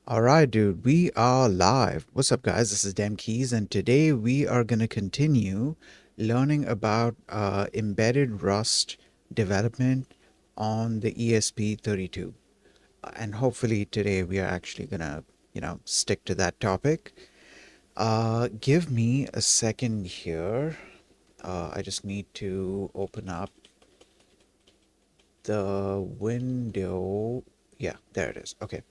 All right, dude, we are live. What's up, guys? This is Dem Keys, and today we are going to continue learning about embedded Rust development on the ESP32. And hopefully, today we are actually going to, stick to that topic. Give me a second here. I just need to open up the window. Yeah, there it is. Okay.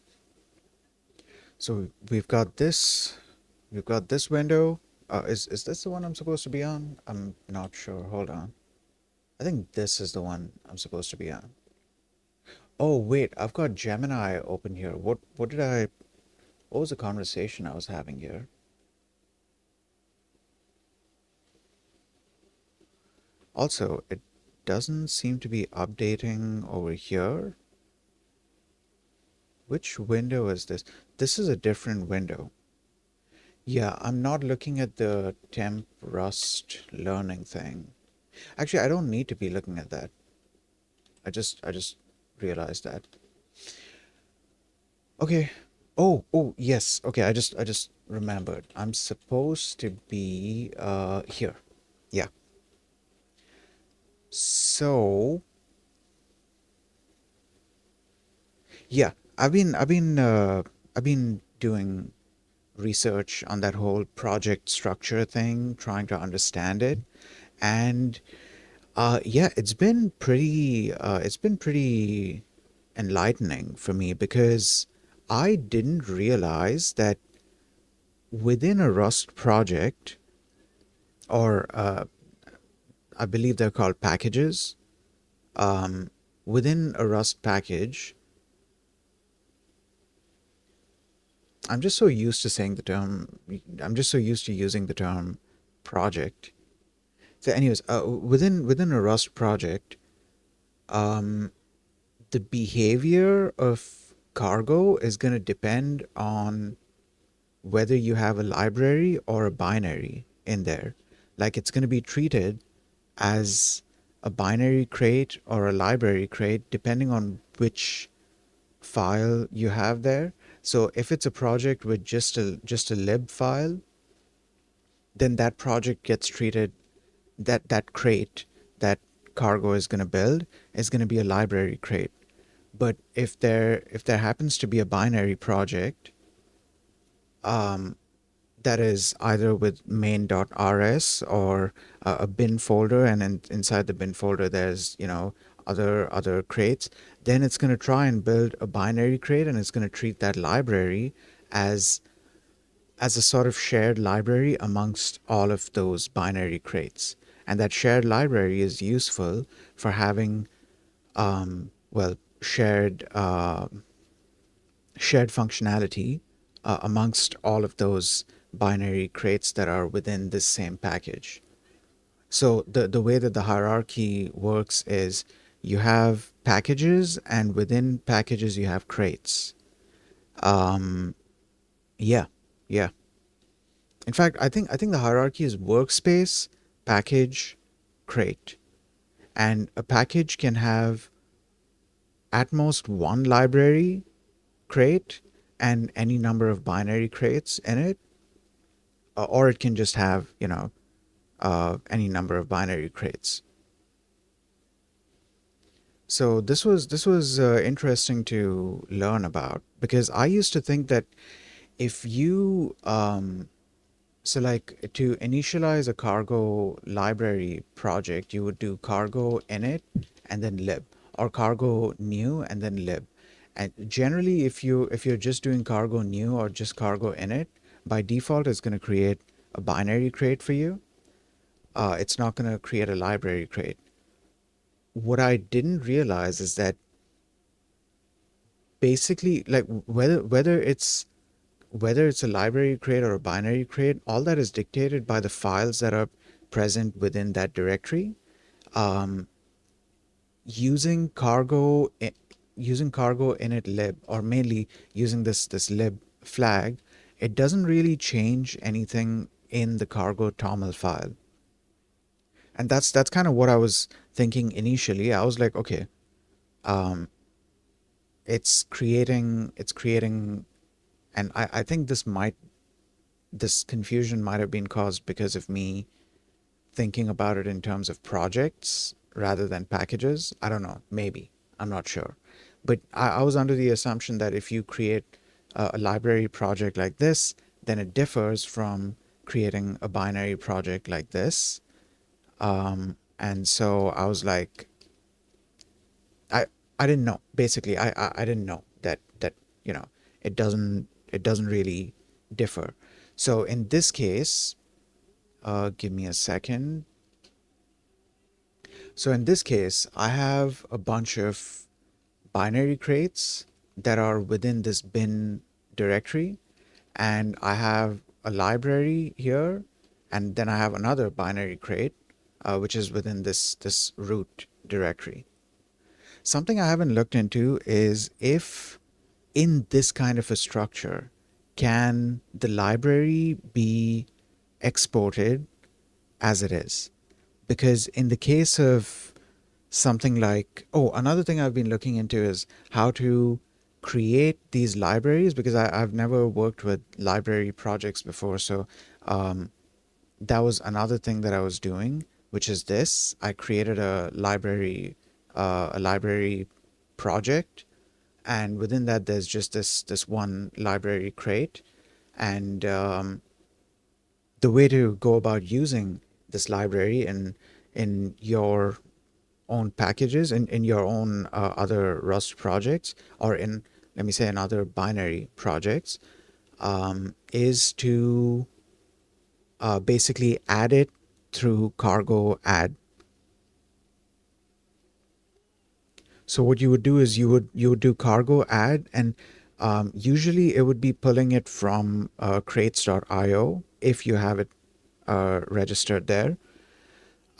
So we've got this. We've got this window. Is this the one I'm supposed to be on? I'm not sure. Hold on. I think this is the one I'm supposed to be on. Oh wait, I've got Gemini open here. What was the conversation I was having here? Also, it doesn't seem to be updating over here. Which window is this? This is a different window. Yeah, I'm not looking at the temp rust learning thing. Actually, I don't need to be looking at that. I just realized that. Okay. Oh, yes. Okay, I just remembered. I'm supposed to be here. Yeah. So, yeah, I've been doing research on that whole project structure thing, trying to understand it. And yeah, it's been pretty enlightening for me because I didn't realize that within a Rust project, or I believe they're called packages, um, within a Rust package, I'm just so used to saying the term, I'm just so used to using the term project. So, anyways, within a Rust project, um, the behavior of cargo is going to depend on whether you have a library or a binary in there. Like it's going to be treated as a binary crate or a library crate depending on which file you have there. So if it's a project with just a lib file, then that project gets treated, that crate that cargo is going to build is going to be a library crate. But if there happens to be a binary project, um, that is either with main.rs or a bin folder, and inside the bin folder there's other crates, then it's going to try and build a binary crate, and it's going to treat that library as a sort of shared library amongst all of those binary crates. And that shared library is useful for having well, shared functionality amongst all of those binary crates that are within this same package. So the way that the hierarchy works is you have packages, and within packages you have crates. Um, yeah, yeah. In fact, I think the hierarchy is workspace, package, crate. And a package can have at most one library crate and any number of binary crates in it, or it can just have, any number of binary crates. So this was interesting to learn about because I used to think that if you so like to initialize a cargo library project, you would do cargo init and then lib, or cargo new and then lib. And generally, if you're just doing cargo new or just cargo init, by default it's going to create a binary crate for you. It's not going to create a library crate. What I didn't realize is that basically, like whether it's a library crate or a binary crate, all that is dictated by the files that are present within that directory. Um, using cargo using cargo init lib, or mainly using this lib flag, it doesn't really change anything in the cargo toml file. And that's kind of what I was thinking initially. I was like, okay, um, it's creating And I think this confusion might have been caused because of me thinking about it in terms of projects rather than packages. I don't know, maybe. I'm not sure. But I was under the assumption that if you create a library project like this, then it differs from creating a binary project like this. And so I was like, I I didn't know. Basically, I didn't know that you know it doesn't really differ. So in this case, give me a second. So in this case, I have a bunch of binary crates that are within this bin directory, and I have a library here, and then I have another binary crate, which is within this root directory. Something I haven't looked into is if in this kind of a structure, can the library be exported as it is? Because in the case of something like, oh, another thing I've been looking into is how to create these libraries because I've never worked with library projects before. So um, that was another thing that I was doing, which is this. I created a library project, and within that, there's just this one library crate, and the way to go about using this library in your own packages in your own other Rust projects or in, let me say, in other binary projects, is to basically add it through cargo add. So what you would do is you would do cargo add, and usually it would be pulling it from crates.io if you have it registered there.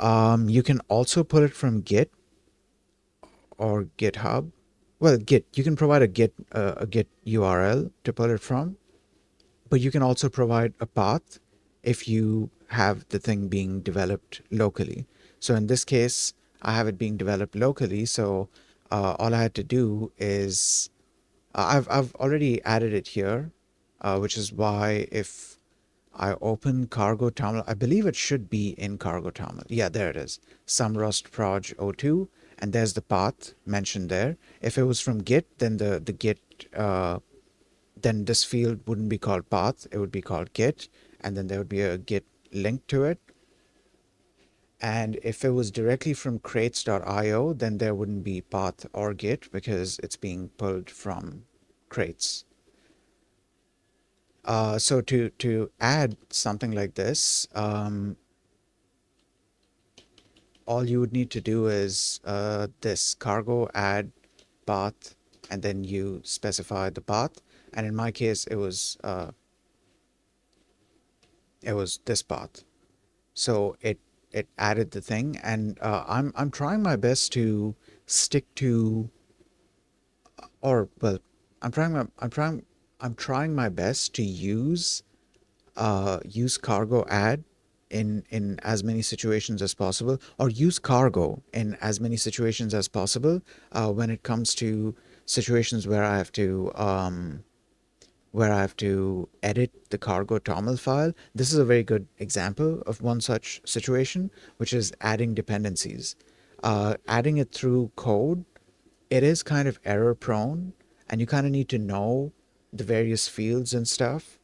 You can also pull it from Git or GitHub. Well, Git, you can provide a Git URL to pull it from, but you can also provide a path if you have the thing being developed locally. So in this case, I have it being developed locally. So all I had to do is I've already added it here, which is why if I open Cargo Terminal, I believe it should be in Cargo Terminal. Yeah, there it is. Some Rust Proj 02, and there's the path mentioned there. If it was from Git, then the Git then this field wouldn't be called path, it would be called Git, and then there would be a Git link to it. And if it was directly from crates.io, then there wouldn't be path or Git because it's being pulled from crates. So to add something like this, all you would need to do is this cargo add path, and then you specify the path. And in my case, it was this path. So it added the thing, and I'm trying my best to stick to, or well, I'm trying my best to use cargo add in as many situations as possible, or use cargo in as many situations as possible when it comes to situations where I have to edit the cargo toml file. This is a very good example of one such situation, which is adding dependencies. Adding it through code, it is kind of error prone, and you kind of need to know the various fields and stuff.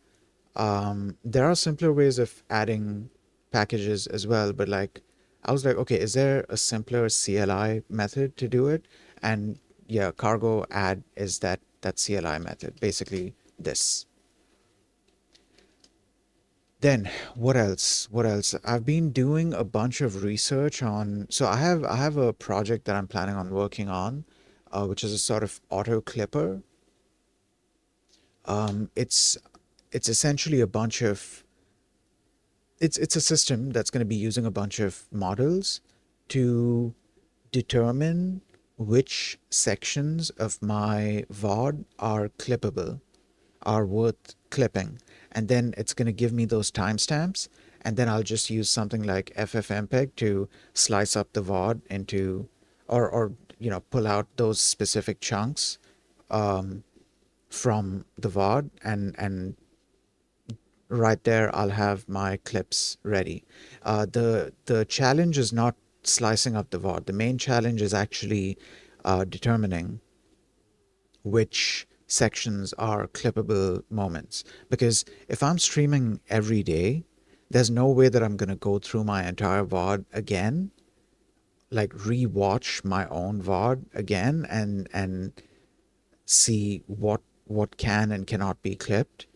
There are simpler ways of adding packages as well, but like I was like, okay, is there a simpler CLI method to do it? And yeah, cargo add is that CLI method, basically this. Then what else? What else? I've been doing a bunch of research on, so I have a project that I'm planning on working on, which is a sort of auto clipper. It's essentially a bunch of it's a system that's going to be using a bunch of models to determine which sections of my VOD are clippable, are worth clipping. And then it's going to give me those timestamps. And then I'll just use something like FFmpeg to slice up the VOD into, or pull out those specific chunks, from the VOD, and right there I'll have my clips ready. The challenge is not slicing up the VOD. The main challenge is actually determining which sections are clippable moments. Because if I'm streaming every day, there's no way that I'm going to go through my entire VOD again, like rewatch my own VOD again and see what can and cannot be clipped.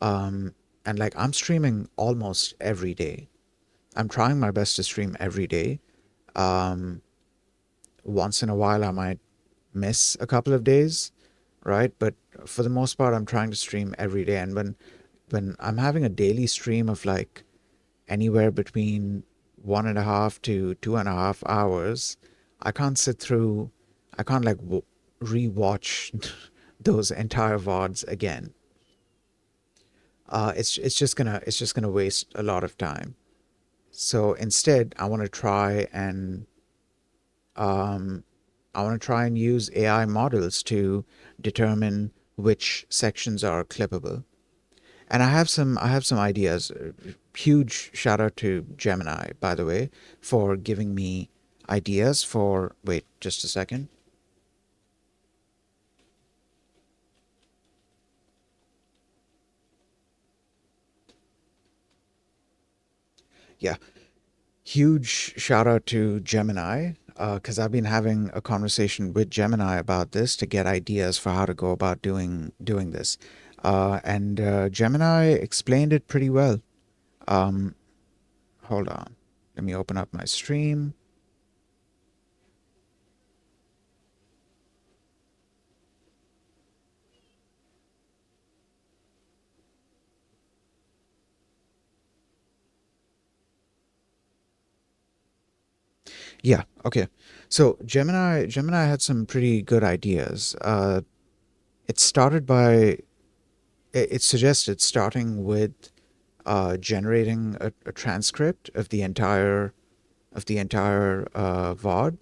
Um, and like I'm streaming almost every day. I'm trying my best to stream every day. Um, Once in a while, I might miss a couple of days, right? But for the most part, I'm trying to stream every day. And when I'm having a daily stream of like anywhere between 1.5 to 2.5 hours, I can't sit through, I can't like rewatch those entire VODs again. It's just gonna waste a lot of time. So instead, um, I want to try and use AI models to determine which sections are clippable. And I have some ideas. Huge shout out to Gemini, by the way, for giving me ideas for. Wait, just a second. Yeah, huge shout out to Gemini, because I've been having a conversation with Gemini about this to get ideas for how to go about doing this. And Gemini explained it pretty well. Um, Hold on. Let me open up my stream. Yeah, okay. So Gemini had some pretty good ideas. It started by it suggested starting with generating a transcript of the entire VOD.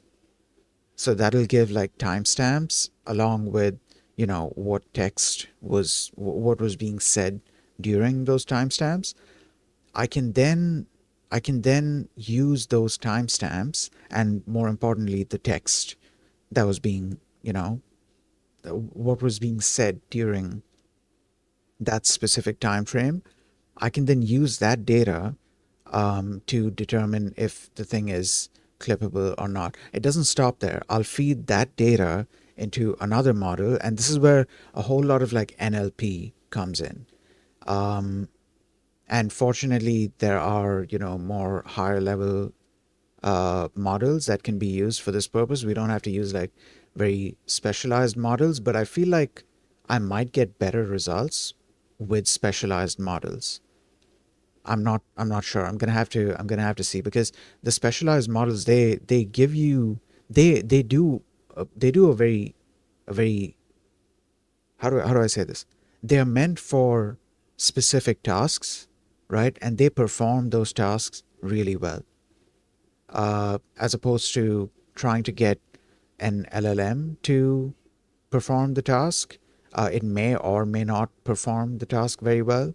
So that'll give like timestamps along with what text was what was being said during those timestamps. I can then I can then use those timestamps and more importantly the text that was being, what was being said during that specific time frame. I can then use that data to determine if the thing is clippable or not. It doesn't stop there. I'll feed that data into another model, and this is where a whole lot of like NLP comes in. Um, and fortunately, there are more higher level models that can be used for this purpose. We don't have to use like very specialized models, but I feel like I might get better results with specialized models. I'm not sure. I'm gonna have to see because the specialized models they give you they do a very how do I say this? They are meant for specific tasks, right? And they perform those tasks really well. As opposed to trying to get an LLM to perform the task. It may or may not perform the task very well.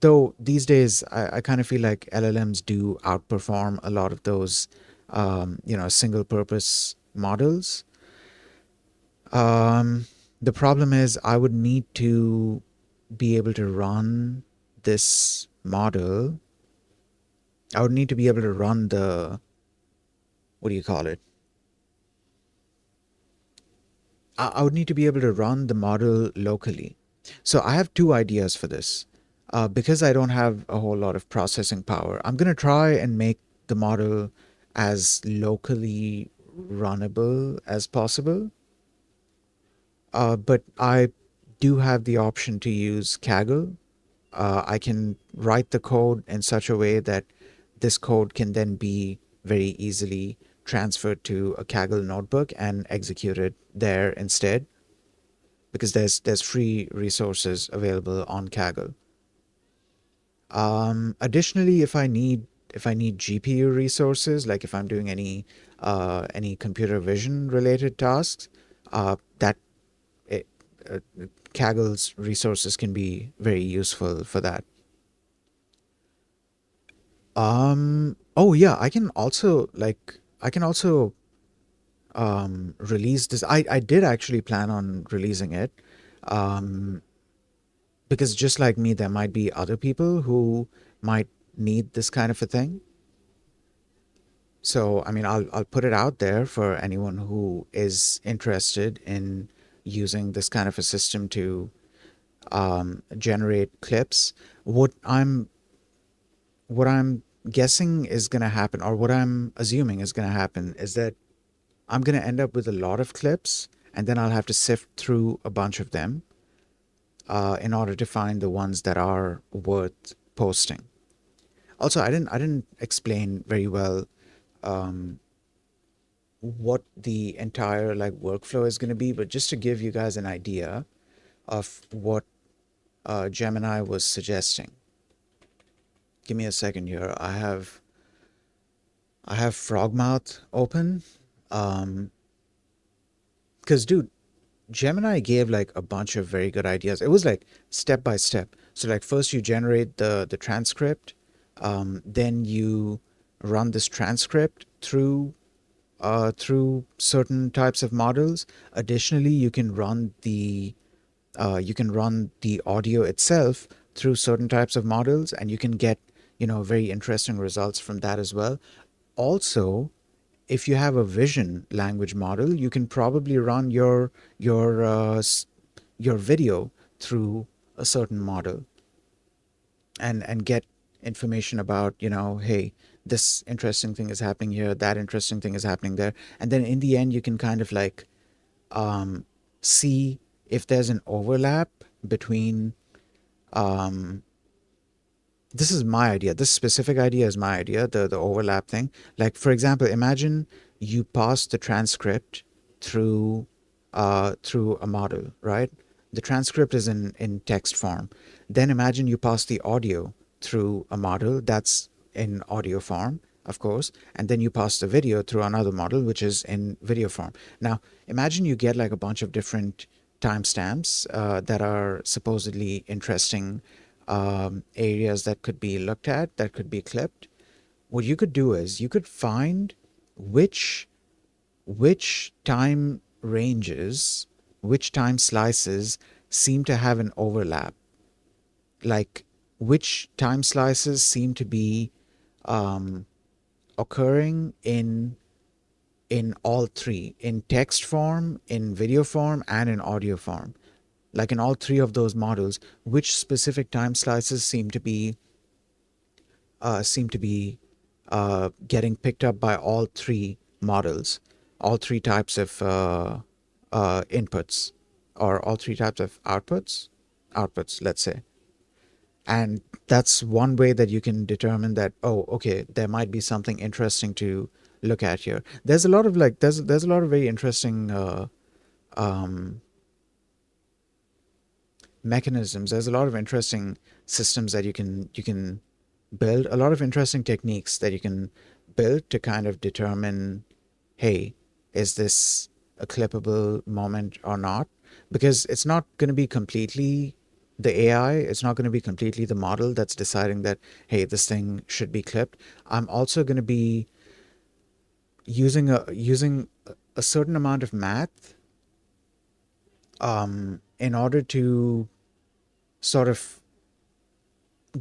Though these days, I kind of feel like LLMs do outperform a lot of those, single purpose models. Um, the problem is, I would need to be able to run this model. I would need to be able to run what do you call it? I would need to be able to run the model locally. So I have two ideas for this. Because I don't have a whole lot of processing power, I'm going to try and make the model as locally runnable as possible. But I do have the option to use Kaggle. I can write the code in such a way that this code can then be very easily transferred to a Kaggle notebook and executed there instead because there's free resources available on Kaggle. Additionally, if I need GPU resources, like if I'm doing any computer vision related tasks, that it, Kaggle's resources can be very useful for that. Oh yeah, I can also release this. I did actually plan on releasing it, um, because just like me, there might be other people who might need this kind of a thing. So, I mean, I'll put it out there for anyone who is interested in using this kind of a system to generate clips. What I'm what I'm guessing is going to happen, or what I'm assuming is going to happen, is that I'm going to end up with a lot of clips, and then I'll have to sift through a bunch of them in order to find the ones that are worth posting. Also, I didn't explain very well um, what the entire like workflow is going to be, but just to give you guys an idea of what Gemini was suggesting. Give me a second here. I have Frogmouth open. Because dude, Gemini gave like a bunch of very good ideas. It was like step by step. So like first you generate the transcript, then you run this transcript through certain types of models. Additionally, you can run the audio itself through certain types of models, and you can get very interesting results from that as well. Also, if you have a vision language model, you can probably run your video through a certain model and get information about, hey, this interesting thing is happening here, that interesting thing is happening there, and then in the end you can kind of like um, see if there's an overlap between um, this is my idea. This specific idea is my idea, the overlap thing. Like for example, imagine you pass the transcript through through a model, right? The transcript is in text form. Then imagine you pass the audio through a model that's in audio form, of course, and then you pass the video through another model which is in video form. Now, imagine you get like a bunch of different timestamps that are supposedly interesting areas that could be looked at, that could be clipped. What you could do is you could find which time ranges, which time slices seem to have an overlap. Like which time slices seem to be um, occurring in all three, in text form, in video form, and in audio form. Like in all three of those models, which specific time slices seem to be getting picked up by all three models, all three types of inputs, or all three types of outputs, let's say. And that's one way that you can determine that, oh, okay, there might be something interesting to look at here. There's a lot of like there's a lot of very interesting um, mechanisms. There's a lot of interesting systems that you can build, a lot of interesting techniques that you can build to kind of determine, hey, is this a clippable moment or not? Because it's not going to be completely the AI, it's not going to be completely the model that's deciding that, hey, this thing should be clipped. I'm also going to be using a certain amount of math in order to sort of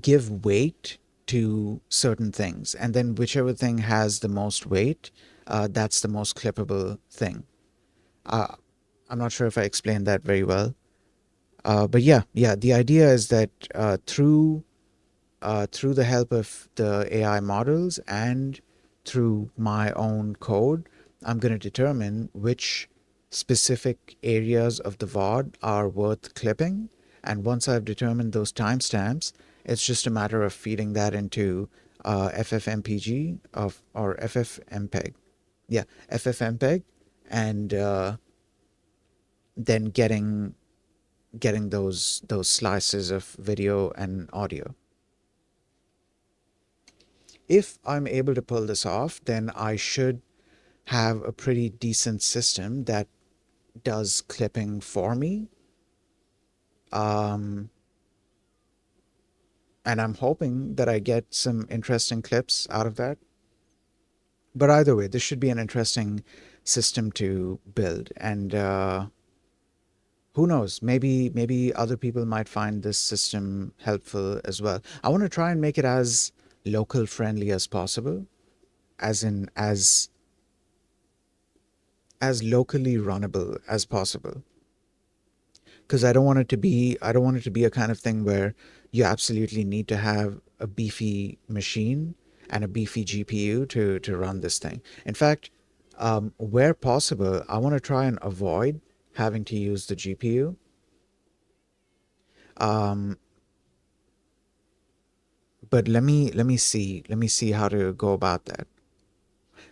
give weight to certain things, and then whichever thing has the most weight, that's the most clippable thing. uh, I'm not sure if I explained that very well, but yeah, the idea is that through the help of the AI models and through my own code, I'm going to determine which specific areas of the VOD are worth clipping. And once I've determined those timestamps, it's just a matter of feeding that into FFmpeg or FFmpeg. Yeah, FFmpeg, and then getting those slices of video and audio. If I'm able to pull this off, then I should have a pretty decent system that does clipping for me. Um, and I'm hoping that I get some interesting clips out of that. But either way, this should be an interesting system to build. And who knows? Maybe other people might find this system helpful as well. I want to try and make it as local friendly as possible, as in as locally runnable as possible. Because I don't want it to be a kind of thing where you absolutely need to have a beefy machine and a beefy GPU to run this thing. In fact, where possible, I want to try and avoid having to use the GPU. Um, but let me see how to go about that.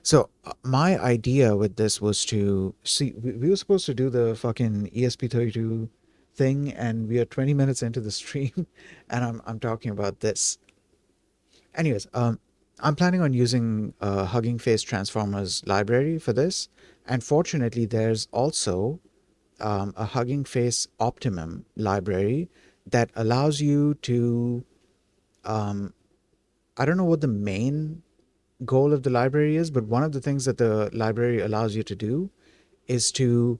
So my idea with this was to see we were supposed to do the fucking ESP32 thing, and we are 20 minutes into the stream, and I'm talking about this. Anyways, I'm planning on using Hugging Face Transformers library for this, and fortunately, there's also a Hugging Face Optimum library that allows you to. Um, I don't know what the main goal of the library is, but one of the things that the library allows you to do is to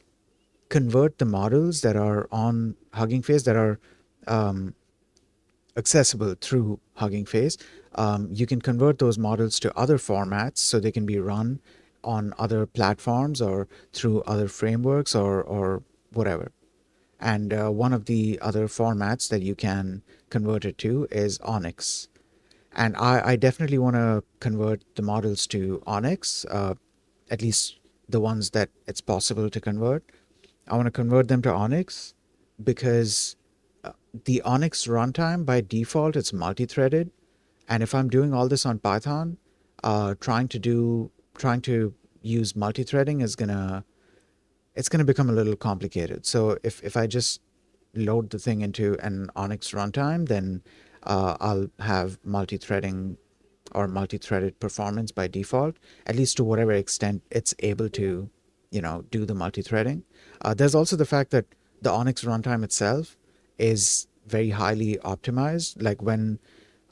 convert the models that are on Hugging Face that are um, accessible through Hugging Face. You can convert those models to other formats so they can be run on other platforms or through other frameworks or whatever. And one of the other formats that you can convert it to is Onyx. And I definitely want to convert the models to Onyx, at least the ones that it's possible to convert. I want to convert them to Onyx because the Onyx runtime by default it's multi-threaded, and if I'm doing all this on Python, trying to use multi-threading is gonna it's gonna become a little complicated. So if I just load the thing into an Onyx runtime, then I'll have multi-threading or multi-threaded performance by default, at least to whatever extent it's able to, do the multi-threading. There's also the fact that the Onyx runtime itself is very highly optimized. Like when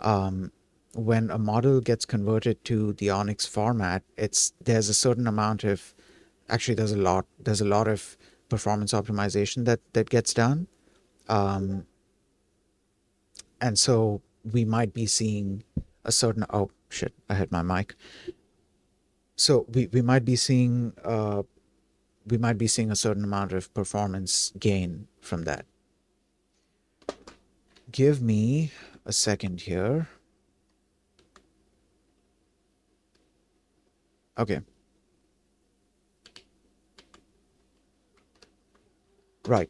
a model gets converted to the Onyx format, there's a certain amount of actually there's a lot of performance optimization that gets done. Um, and so we might be seeing a certain oh shit, I hit my mic. So we might be seeing a certain amount of performance gain from that. Give me a second here. Okay, right.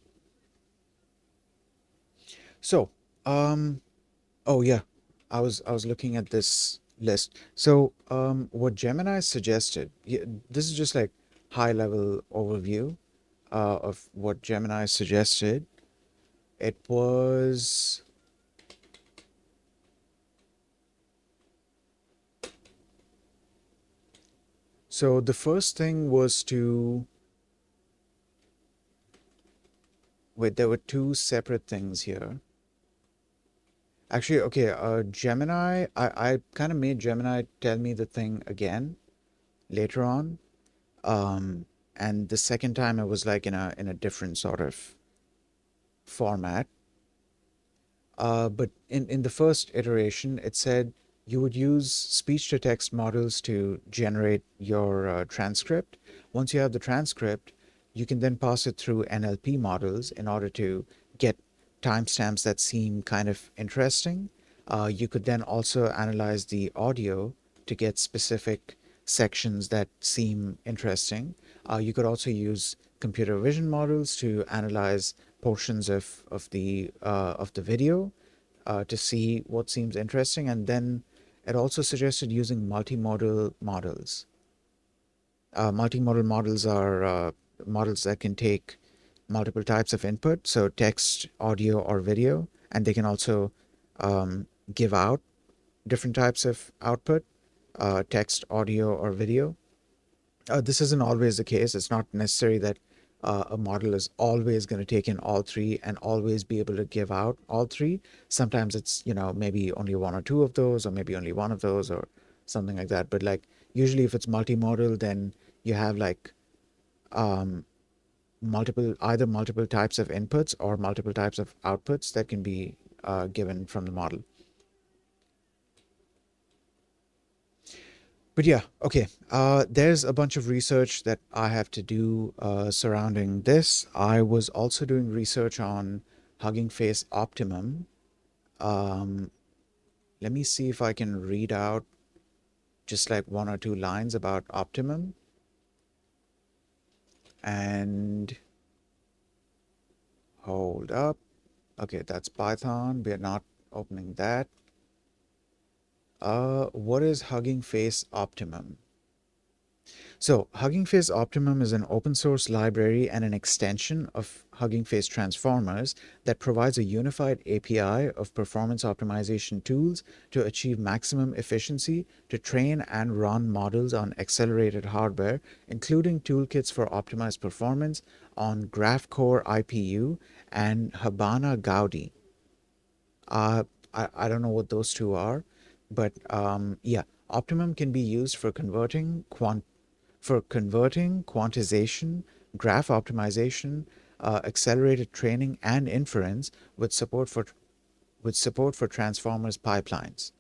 So, um, oh yeah, I was looking at this list. So, what Gemini suggested, yeah, this is just like high level overview of what Gemini suggested. It was so the first thing was to wait. There were two separate things here. Actually, okay. Gemini. I kind of made Gemini tell me the thing again later on. Um, and the second time it was like in a different sort of format. But in the first iteration, it said you would use speech to text models to generate your transcript. Once you have the transcript, you can then pass it through NLP models in order to get timestamps that seem kind of interesting. You could then also analyze the audio to get specific sections that seem interesting. You could also use computer vision models to analyze portions of the video to see what seems interesting, and then it also suggested using multimodal models. Multimodal models are models that can take multiple types of input, so text, audio, or video, and they can also give out different types of output, text, audio, or video. This isn't always the case. It's not necessary that a model is always going to take in all three and always be able to give out all three. Sometimes it's, maybe only one or two of those, or maybe only one of those, or something like that. But like usually if it's multimodal, then you have like um, multiple types of inputs or multiple types of outputs that can be given from the model. But yeah, okay. There's a bunch of research that I have to do surrounding this. I was also doing research on Hugging Face Optimum. Um, Let me see if I can read out just like one or two lines about Optimum. And hold up. Okay, that's Python. We are not opening that. What is Hugging Face Optimum? So Hugging Face Optimum is an open source library and an extension of Hugging Face Transformers that provides a unified API of performance optimization tools to achieve maximum efficiency to train and run models on accelerated hardware, including toolkits for optimized performance on GraphCore IPU and Habana Gaudi. Uh, I don't know what those two are, but yeah, Optimum can be used for converting quantization, graph optimization, accelerated training, and inference with support for transformers pipelines.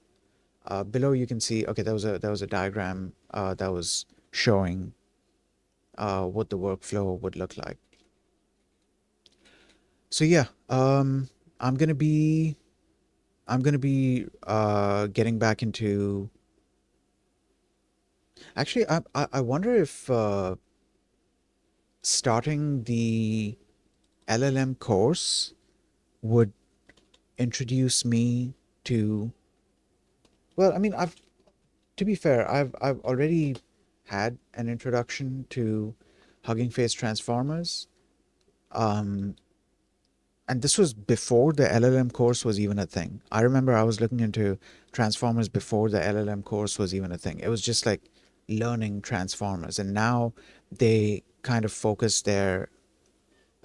Below you can see, okay, there was a diagram that was showing what the workflow would look like. So yeah, I'm gonna be getting back into. Actually, I wonder if starting the LLM course would introduce me to. Well, I mean, to be fair, I've already had an introduction to Hugging Face Transformers. Um, and this was before the LLM course was even a thing. I remember I was looking into Transformers before the LLM course was even a thing. It was just like learning Transformers. And now they kind of focus their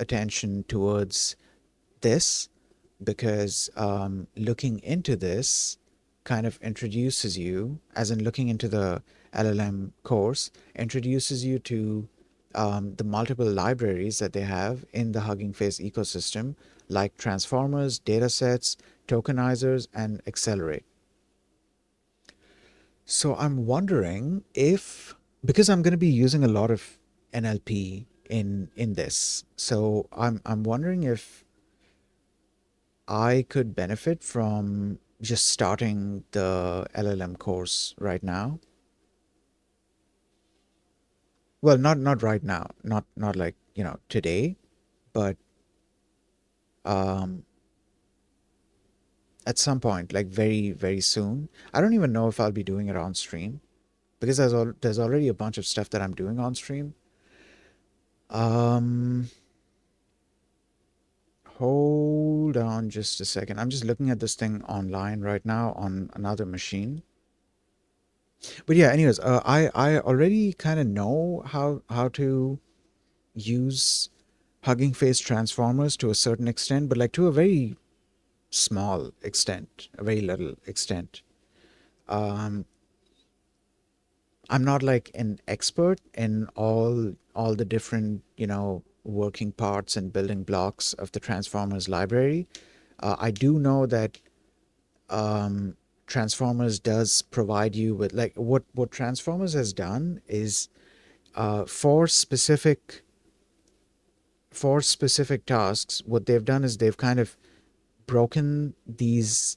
attention towards this because looking into this kind of introduces you, as in looking into the LLM course, introduces you to the multiple libraries that they have in the Hugging Face ecosystem, like transformers, datasets, tokenizers, and accelerate. So I'm wondering if, because I'm going to be using a lot of NLP in this, so I'm wondering if I could benefit from just starting the LLM course right now. Well, not right now, not like, today, but um at some point, like very, very soon. I don't even know if I'll be doing it on stream because there's already a bunch of stuff that I'm doing on stream. Um Hold on just a second. I'm just looking at this thing online right now on another machine. But yeah, anyways, I already kind of know how to use Hugging Face transformers to a certain extent, but like to a very small extent, a very little extent. Um, I'm not like an expert in all the different, working parts and building blocks of the transformers library. I do know that um, transformers does provide you with like what transformers has done is for specific tasks, what they've done is they've kind of broken these,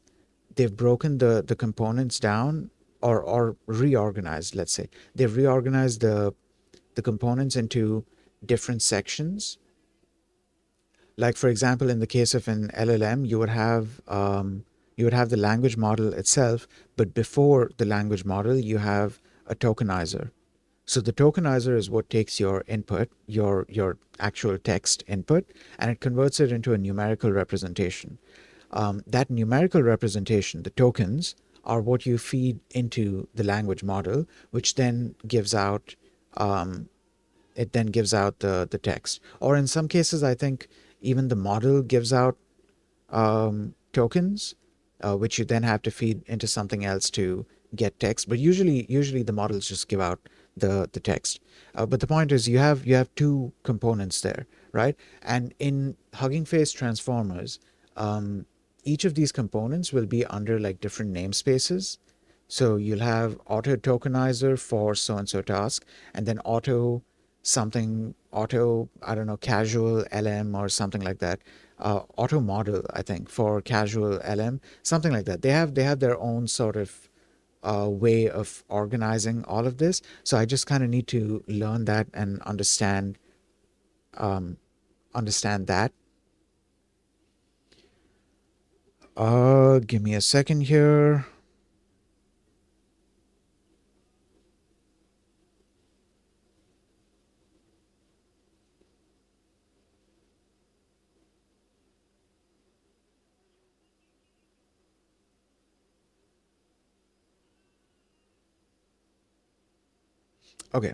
they've broken the components down, or reorganized, let's say. They've reorganized the components into different sections. Like for example, in the case of an LLM, you would have the language model itself, but before the language model, you have a tokenizer. So the tokenizer is what takes your input, your actual text input, and it converts it into a numerical representation. That numerical representation, the tokens, are what you feed into the language model, which then gives out it then gives out the text. Or in some cases, I think even the model gives out tokens, which you then have to feed into something else to get text. But usually the models just give out the text. But the point is, you have two components there, right? And in Hugging Face transformers, um, each of these components will be under like different namespaces. So you'll have auto tokenizer for so and so task, and then auto something, auto, I don't know, casual LM or something like that. Auto model, I think, for casual LM, something like that. They have their own sort of way of organizing all of this. So I just kind of need to learn that and um, understand that. Give me a second here. Okay.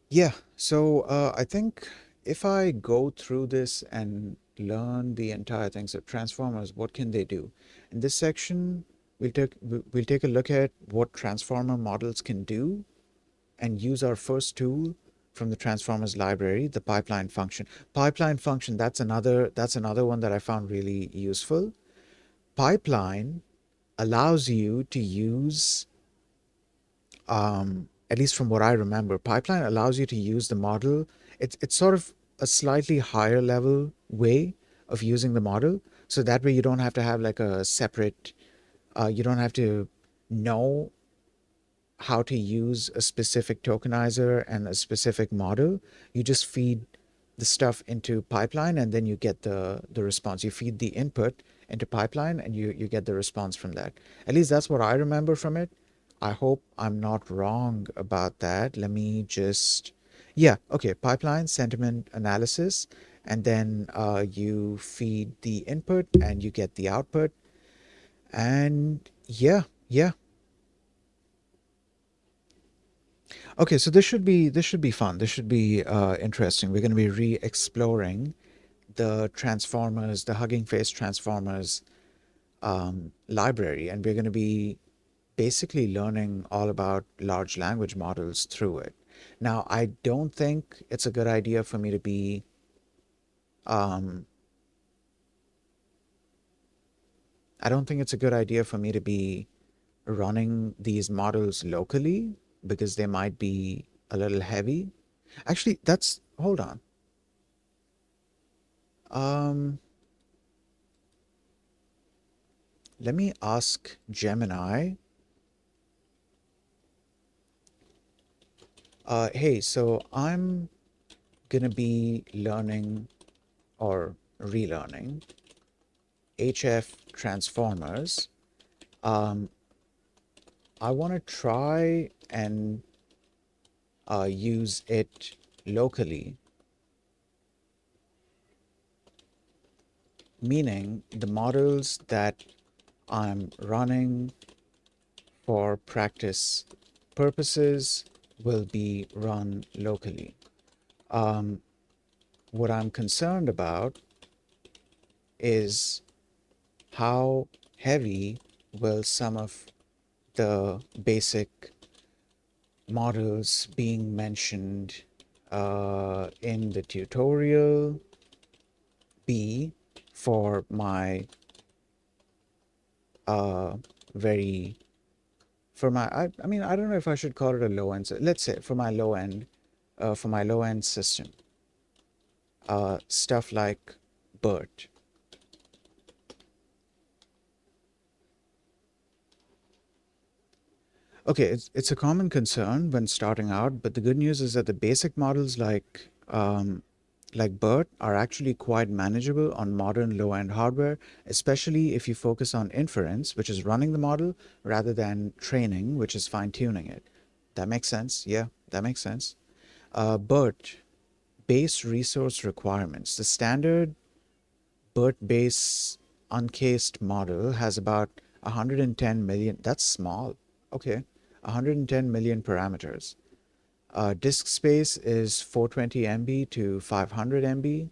Yeah. So I think if I go through this and learn the entire thing, so transformers, what can they do? In this section, we'll take a look at what transformer models can do and use our first tool from the transformers library, the pipeline function. Pipeline function, that's another one that I found really useful. Pipeline allows you to use, at least from what I remember, pipeline allows you to use the model. It's sort of a slightly higher level way of using the model. So that way you don't have to have like a separate, you don't have to know how to use a specific tokenizer and a specific model. You just feed the stuff into pipeline and then you get the response. You feed the input into pipeline and you get the response from that. At least that's what I remember from it. I hope I'm not wrong about that. Let me just, yeah, okay, pipeline sentiment analysis, and then you feed the input and you get the output. And yeah, yeah. Okay, so this should be fun. This should be interesting. We're going to be re-exploring the Transformers, the Hugging Face Transformers library, and we're going to be basically learning all about large language models through it. Now, um, I don't think it's a good idea for me to be running these models locally because they might be a little heavy. Actually, hold on. Um, Let me ask Gemini. Hey, so I'm gonna be learning or relearning HF transformers. Um, I want to try and use it locally, meaning the models that I'm running for practice purposes will be run locally. Um, what I'm concerned about is how heavy will some of the basic models being mentioned in the tutorial be for my uh, very for my I mean I don't know if I should call it a low end. Let's say for my low end system, stuff like BERT. Okay, it's a common concern when starting out, but the good news is that the basic models like BERT are actually quite manageable on modern low-end hardware, especially if you focus on inference, which is running the model, rather than training, which is fine-tuning it. That makes sense? Yeah, that makes sense. BERT, base resource requirements. The standard BERT base uncased model has about 110 million. That's small. Okay. 110 million parameters. Disk space is 420 MB to 500 MB.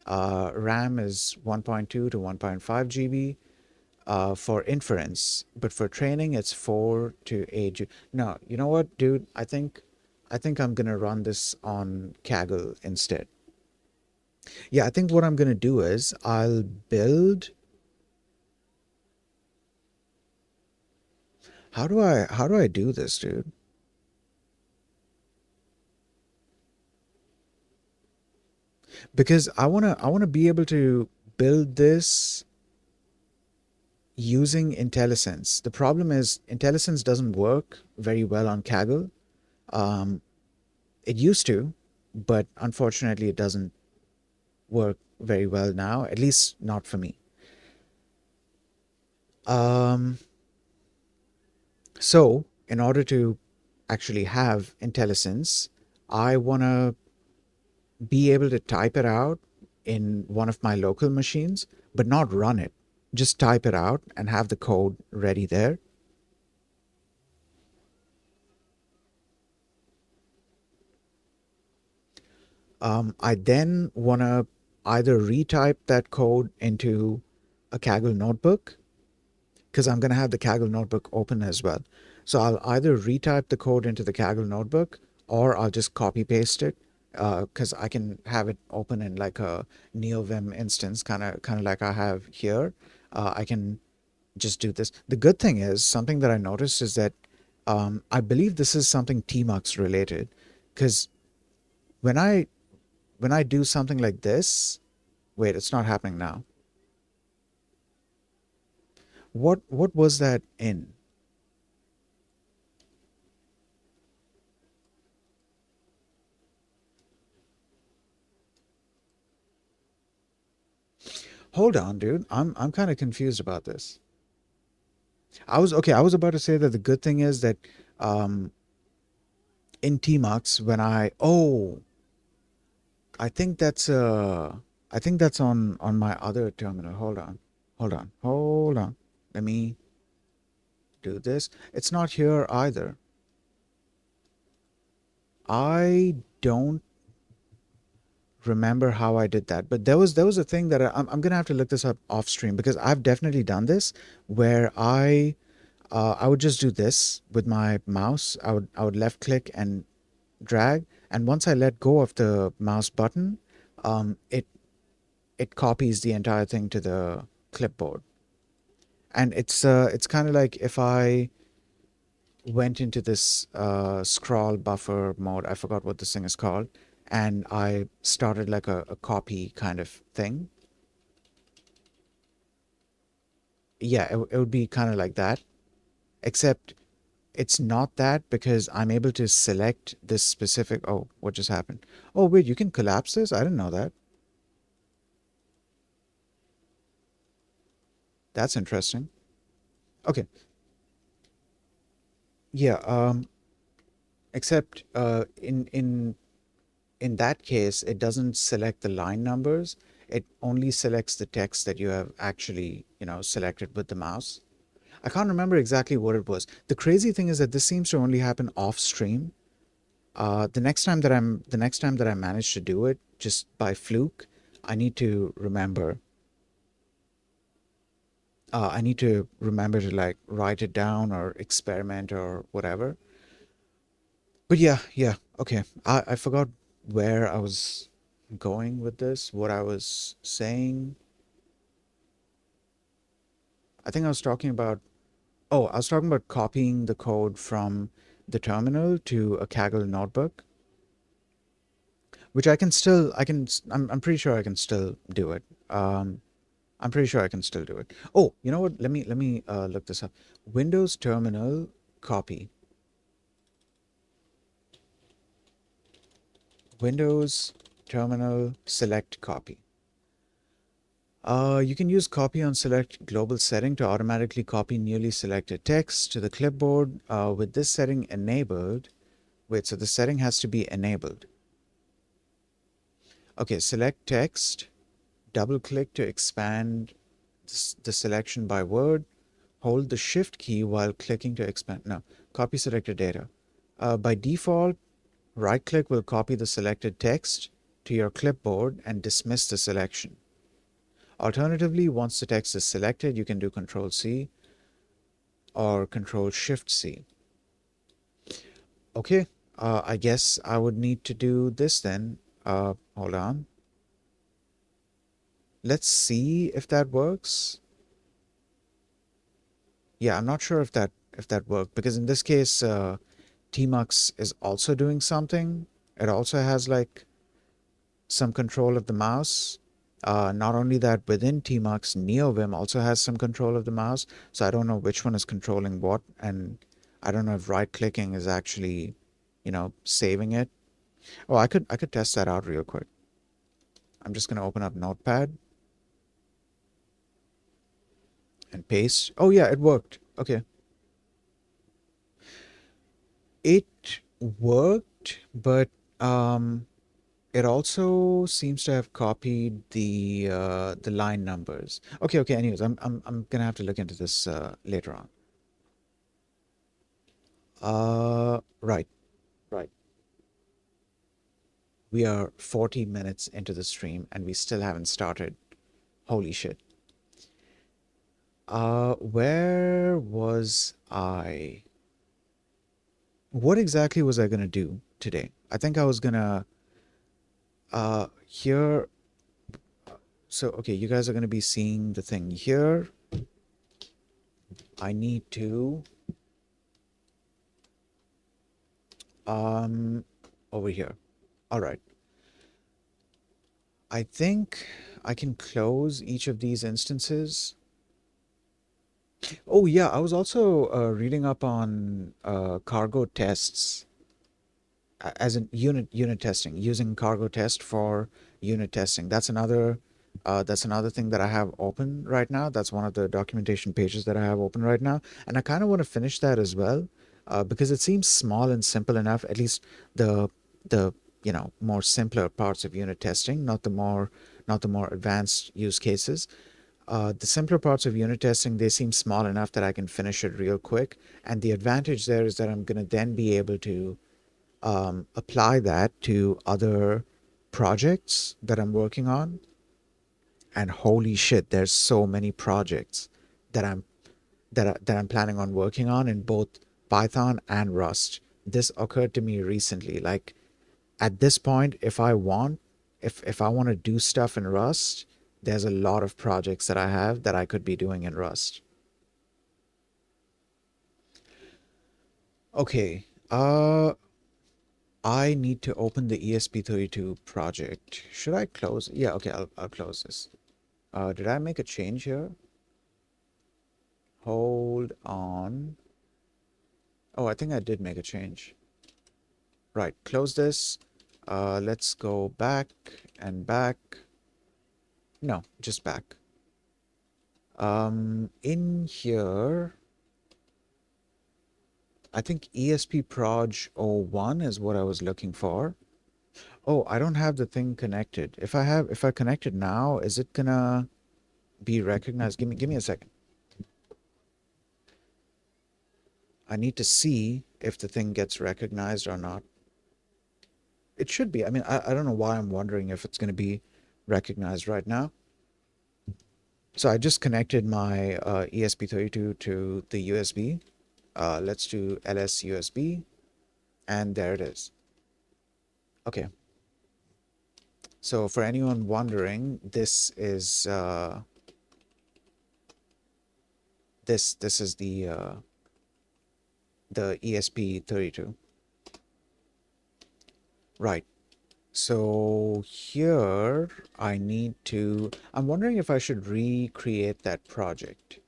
RAM is 1.2 to 1.5 GB for inference, but for training it's 4 to 8 GB. No, you know what, dude? I think I'm gonna run this on Kaggle instead. Yeah, I think what I'm gonna do is I'll build. How do I do this, dude? Because I wanna be able to build this using IntelliSense. The problem is IntelliSense doesn't work very well on Kaggle. Um, it used to, but unfortunately it doesn't work very well now, at least not for me. Um, so in order to actually have IntelliSense, I want to be able to type it out in one of my local machines, but not run it. Just type it out and have the code ready there. I then want to either retype that code into a Kaggle notebook because I'm going to have the Kaggle notebook open as well. So I'll either retype the code into the Kaggle notebook or I'll just copy paste it because I can have it open in like a NeoVim instance, kind of like I have here. I can just do this. The good thing is something that I noticed is that I believe this is something Tmux related because when I when I do something like this, wait, it's not happening now. What was that in? Hold on, dude. I'm kind of confused about this. I was okay. I was about to say that the good thing is that um, in Tmux when I think that's on my other terminal. Hold on. Let me do this. It's not here either. I don't remember how I did that, but there was a thing that I'm gonna have to look this up off stream because I've definitely done this where I would just do this with my mouse. I would left click and drag, and once I let go of the mouse button, it copies the entire thing to the clipboard. And it's kind of like if I went into this scroll buffer mode. I forgot what this thing is called, and I started like a copy kind of thing. Yeah, it would be kind of like that, except it's not that because I'm able to select this specific. Oh, what just happened? Oh, wait, you can collapse this? I didn't know that. That's interesting. Okay. Yeah, except in that case, it doesn't select the line numbers. It only selects the text that you have actually, selected with the mouse. I can't remember exactly what it was. The crazy thing is that this seems to only happen off stream. The next time that I manage to do it just by fluke, I need to remember. I need to remember to like write it down or experiment or whatever. But yeah, okay. I forgot where I was going with this, what I was saying. I think I was talking about, oh, I was talking about copying the code from the terminal to a Kaggle notebook, which I'm pretty sure I can still do it. I'm pretty sure I can still do it. Oh, you know what? Let me look this up. Windows terminal copy. Windows terminal select copy. You can use copy on select global setting to automatically copy newly selected text to the clipboard. With this setting enabled, wait, so the setting has to be enabled. Okay, select text, double click to expand the selection by word, hold the shift key while clicking to expand. No, copy selected data. By default, Right-click will copy the selected text to your clipboard and dismiss the selection. Alternatively, once the text is selected, you can do Control-C or Control-Shift-C. Okay, I guess I would need to do this then. Hold on. Let's see if that works. Yeah, I'm not sure if that worked, because in this case, Tmux is also doing something. It also has like some control of the mouse. Not only that, within Tmux, NeoVim also has some control of the mouse. So I don't know which one is controlling what, and I don't know if right-clicking is actually, saving it. Oh, I could test that out real quick. I'm just gonna open up Notepad and paste. Oh yeah, it worked. Okay. It worked, but um, it also seems to have copied the line numbers. Okay, okay. Anyways, I'm gonna have to look into this later on. Right, right. We are 40 minutes into the stream and we still haven't started. Holy shit. Where was I? What exactly was I gonna do today? I think I was gonna here. So okay, you guys are gonna be seeing the thing here. I need to um over here. All right. I think I can close each of these instances. Oh yeah, I was also reading up on cargo tests, as in unit testing, using cargo test for unit testing. That's another thing that I have open right now. That's one of the documentation pages that I have open right now, and I kind of want to finish that as well, because it seems small and simple enough. At least the the more simpler parts of unit testing, not the more advanced use cases. The simpler parts of unit testing, they seem small enough that I can finish it real quick. And the advantage there is that I'm going to then be able to apply that to other projects that I'm working on. And holy shit, there's so many projects that I'm planning on working on in both Python and Rust. This occurred to me recently. Like at this point, if I want to do stuff in Rust, there's a lot of projects that I have that I could be doing in Rust. Okay. I need to open the ESP32 project. Should I close? Yeah, okay, I'll close this. Did I make a change here? Hold on. Oh, I think I did make a change. Right, close this. Let's go back and back. No, just back. In here, I think ESP Proj 01 is what I was looking for. Oh, I don't have the thing connected. If I connect it now, is it gonna be recognized? Give me a second. I need to see if the thing gets recognized or not. It should be. I mean, I don't know why I'm wondering if it's going to be recognized right now. So I just connected my ESP32 to the USB. Let's do ls USB, and there it is. Okay. So for anyone wondering, this is the ESP32. Right. So here I'm wondering if I should recreate that project.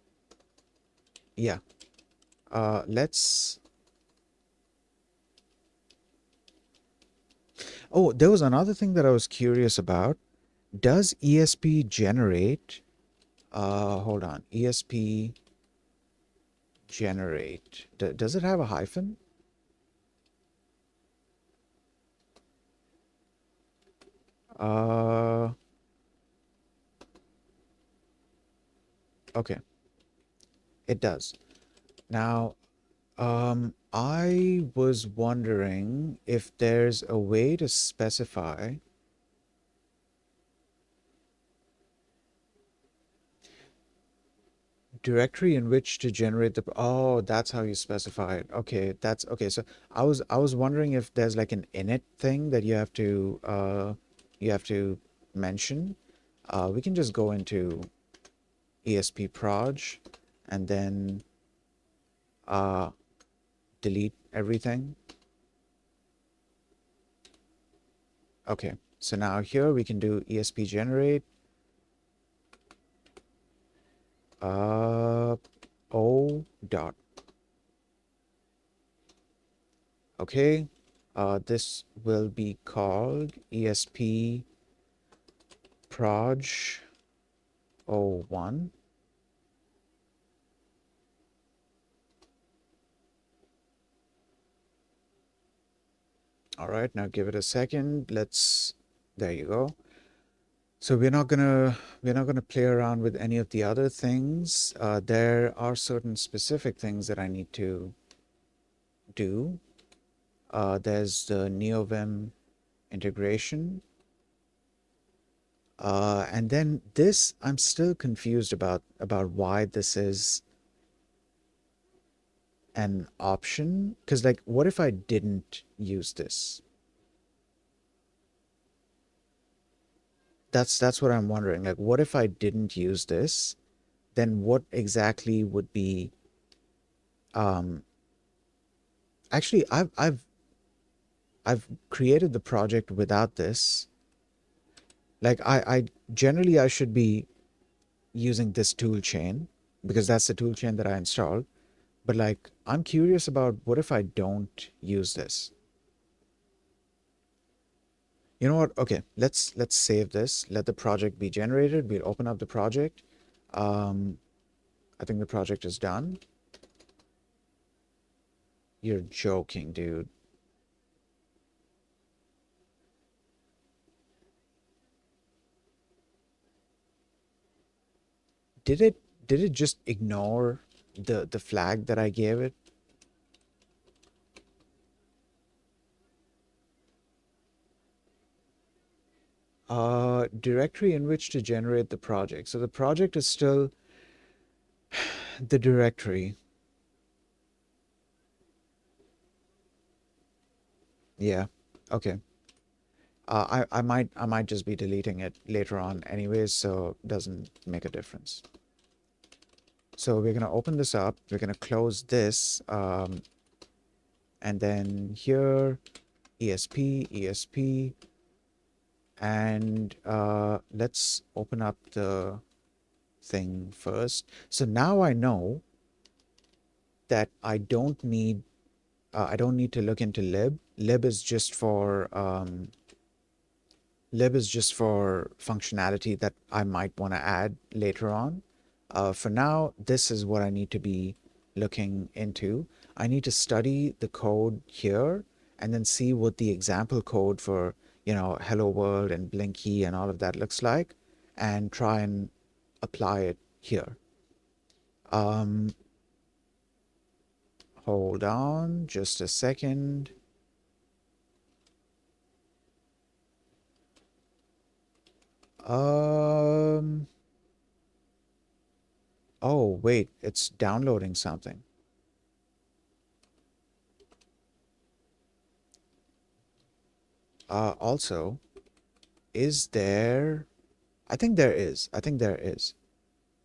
Yeah. Let's, oh, there was another thing that I was curious about. Does ESP generate, hold on, ESP generate, does it have a hyphen? Uh, okay, it does. Now, I was wondering if there's a way to specify directory in which to generate the, oh, that's how you specify it. Okay, that's okay. So I was wondering if there's like an init thing that you have to mention. We can just go into ESP proj and then uh delete everything. Okay, so now here we can do ESP generate uh o dot. Okay, this will be called ESP proj 01. All right, now give it a second. There you go. So we're not gonna play around with any of the other things. There are certain specific things that I need to do. There's the NeoVim integration. And then this, I'm still confused about why this is an option. Because like, what if I didn't use this? That's what I'm wondering. Like, what if I didn't use this? Then what exactly would be um actually I've created the project without this. Like I generally I should be using this tool chain because that's the tool chain that I installed. But like I'm curious about what if I don't use this? You know what? Okay, let's save this. Let the project be generated. We'll open up the project. Um, I think the project is done. You're joking, dude. Did it just ignore the flag that I gave it? Directory in which to generate the project. So the project is still the directory. Yeah. Okay. I might just be deleting it later on anyways, so it doesn't make a difference. So we're gonna open this up. We're gonna close this, and then here, ESP, and let's open up the thing first. So now I know that I don't need to look into lib. Lib is just for functionality that I might want to add later on. For now, this is what I need to be looking into. I need to study the code here and then see what the example code for, Hello World and Blinky and all of that looks like and try and apply it here. Um, Hold on just a second. Um, oh, wait, it's downloading something. Also, is there? I think there is. I think there is.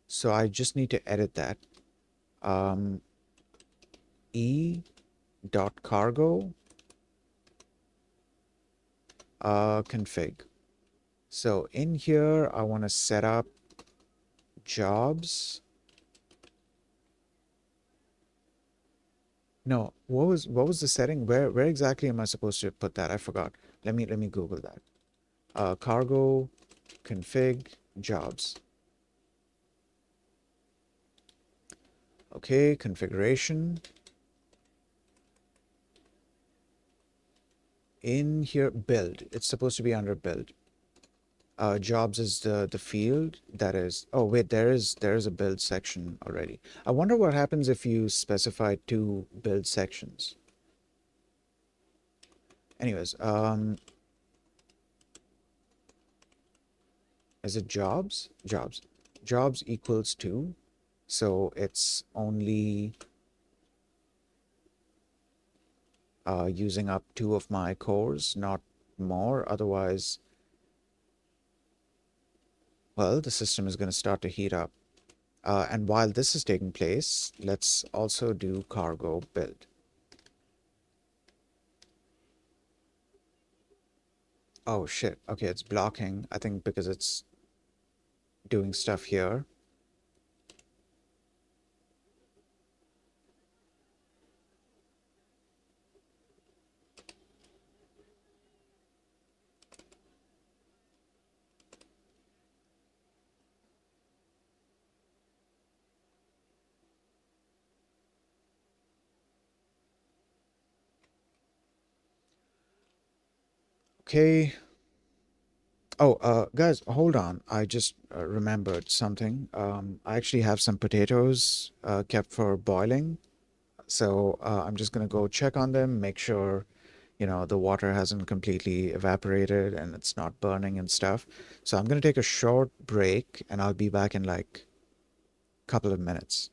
So I just need to edit that. Um, e dot cargo config. So in here, I want to set up jobs. No, what was the setting? Where exactly am I supposed to put that? I forgot. Let me Google that. Cargo config jobs. Okay, configuration. In here, build. It's supposed to be under build. Jobs is the field that is. Oh wait, there is a build section already. I wonder what happens if you specify two build sections. Anyways, is it jobs? Jobs. Jobs equals two, so it's only using up two of my cores, not more. Otherwise, well, the system is going to start to heat up. And while this is taking place, let's also do cargo build. Oh shit. Okay, it's blocking. I think because it's doing stuff here. Okay. Oh, guys, hold on. I just remembered something. I actually have some potatoes kept for boiling. So I'm just gonna go check on them, make sure, the water hasn't completely evaporated and it's not burning and stuff. So I'm gonna take a short break and I'll be back in like a couple of minutes.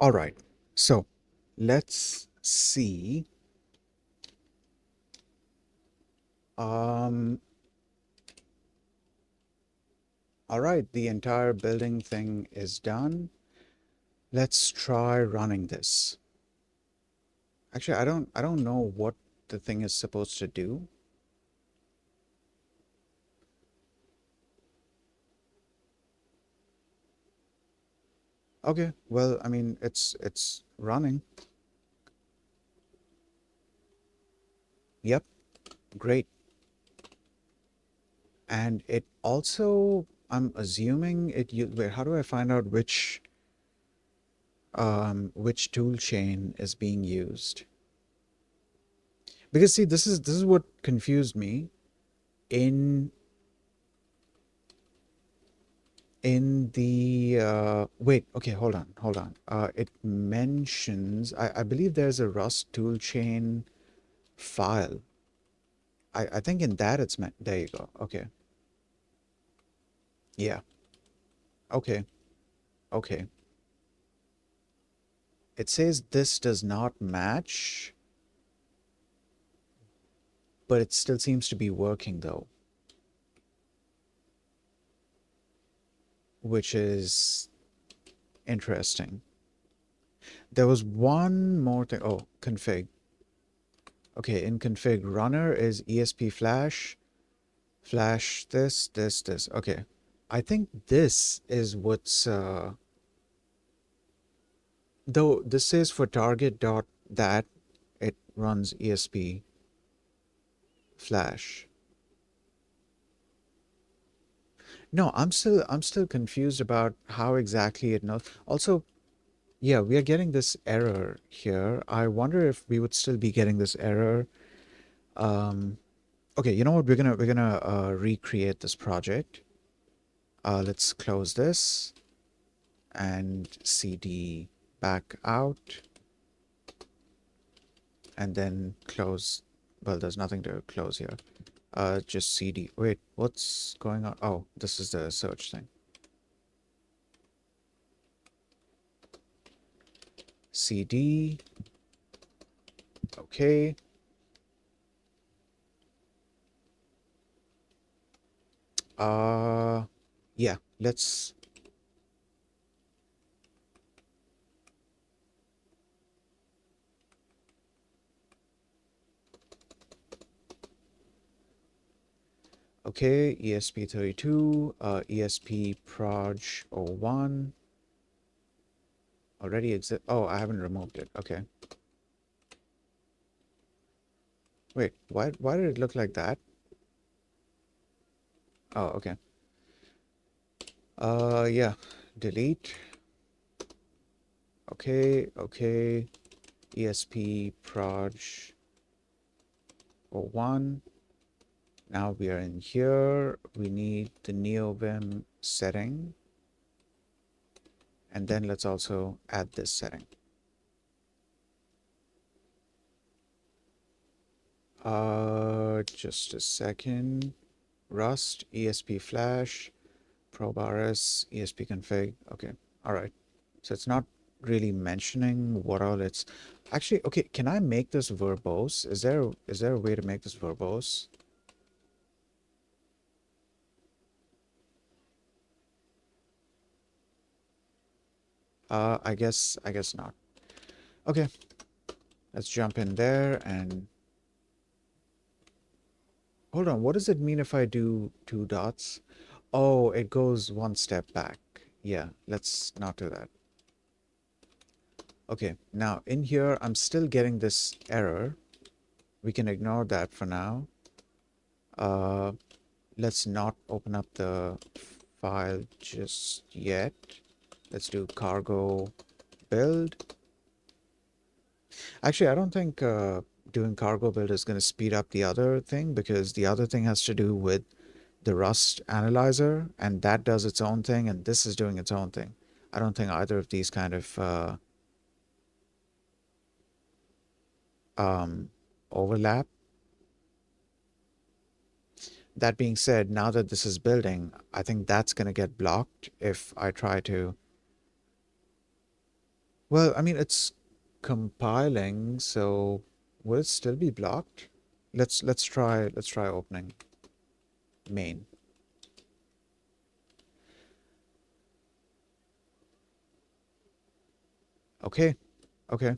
All right. So let's see. Um, all right, the entire building thing is done. Let's try running this. Actually, I don't know what the thing is supposed to do. Okay, well, I mean, it's running. Yep, great. And it also, I'm assuming wait, how do I find out which tool chain is being used? Because see, this is what confused me in the wait, okay, hold on. It mentions I believe there's a Rust toolchain file. I think in that it's meant there you go. Okay. Yeah. Okay. Okay. It says this does not match, but it still seems to be working though, which is interesting. There was one more thing. Oh, config. Okay, in config, runner is ESP flash, flash this. Okay. I think this is what's though this says for target dot that it runs ESP flash. No, I'm still confused about how exactly it knows. Also, yeah, we are getting this error here. I wonder if we would still be getting this error. Um, okay, you know what? We're gonna recreate this project. Let's close this and cd back out, and then close. Well, there's nothing to close here. Just cd. Wait, what's going on? Oh, this is the search thing. Cd. Okay. Uh, yeah. Let's. Okay, ESP32, ESP proj 01 already exist. Oh, I haven't removed it. Okay. Wait, why did it look like that? Oh, okay. Yeah. Delete. Okay, okay. ESP proj 01. Now we are in here. We need the NeoVim setting. And then let's also add this setting. Just a second. Rust, ESP flash, probrs, ESP config. Okay, all right. So it's not really mentioning what all it's actually. Okay, can I make this verbose? Is there a way to make this verbose? I guess not. Okay, let's jump in there and hold on. What does it mean if I do two dots? Oh, it goes one step back. Yeah, let's not do that. Okay, now in here, I'm still getting this error. We can ignore that for now. Uh, let's not open up the file just yet. Let's do cargo build. Actually, I don't think doing cargo build is going to speed up the other thing because the other thing has to do with the Rust analyzer, and that does its own thing, and this is doing its own thing. I don't think either of these kind of um, overlap. That being said, now that this is building, I think that's going to get blocked if I try to. Well, I mean, it's compiling, so will it still be blocked? Let's try opening main. Okay, okay.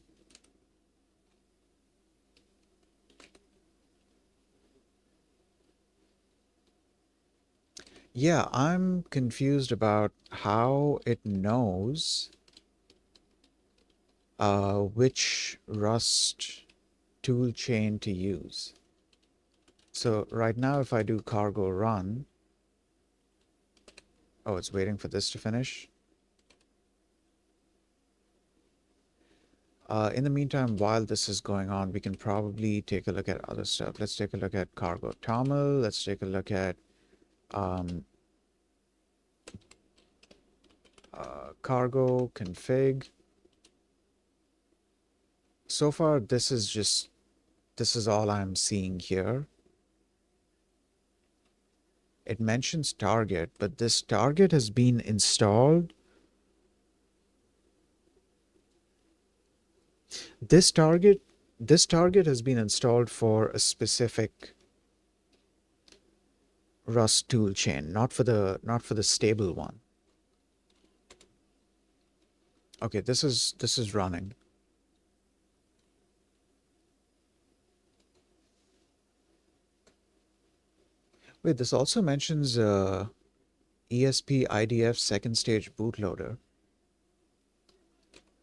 Yeah, I'm confused about how it knows which Rust tool chain to use. So right now, if I do cargo run, oh, it's waiting for this to finish. In the meantime, while this is going on, we can probably take a look at other stuff. Let's take a look at cargo toml. Let's take a look at um, cargo config. So far, this is all I'm seeing here. It mentions target, but this target has been installed. This target, this target has been installed for a specific Rust tool chain, not for the stable one. Okay, this is running. Wait, this also mentions ESP IDF second stage bootloader.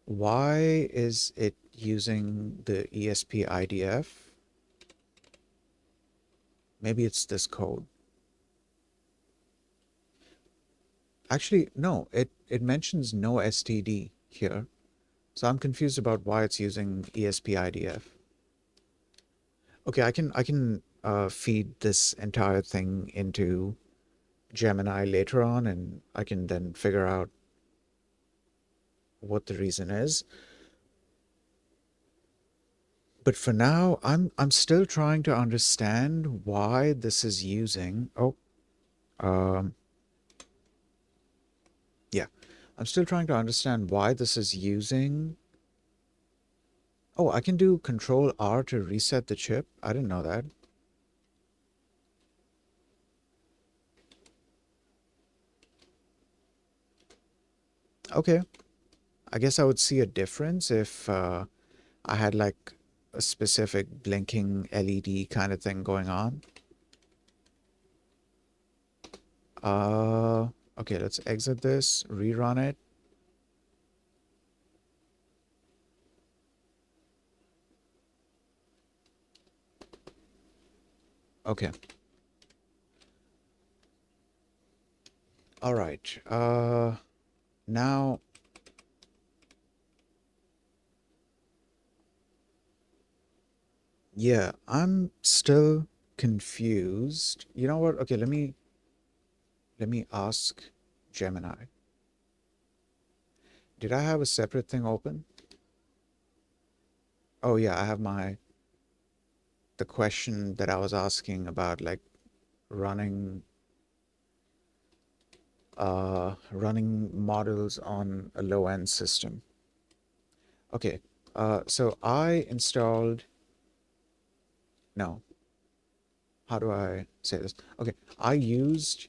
Why is it using the ESP IDF? Maybe it's this code. Actually, no, it mentions no STD here. So I'm confused about why it's using ESP IDF. Okay, I can feed this entire thing into Gemini later on, and I can then figure out what the reason is. But for now, I'm still trying to understand why this is using. Oh, um, yeah, I'm still trying to understand why this is using. Oh, I can do Control R to reset the chip. I didn't know that. Okay, I guess I would see a difference if I had like a specific blinking LED kind of thing going on. Uh, okay, let's exit this, rerun it. Okay, all right. Now, yeah, I'm still confused. You know what? Okay, let me ask Gemini. Did I have a separate thing open? Oh yeah, I have the question that I was asking about like running running models on a low-end system. Okay, so I installed, no, how do I say this? Okay, I used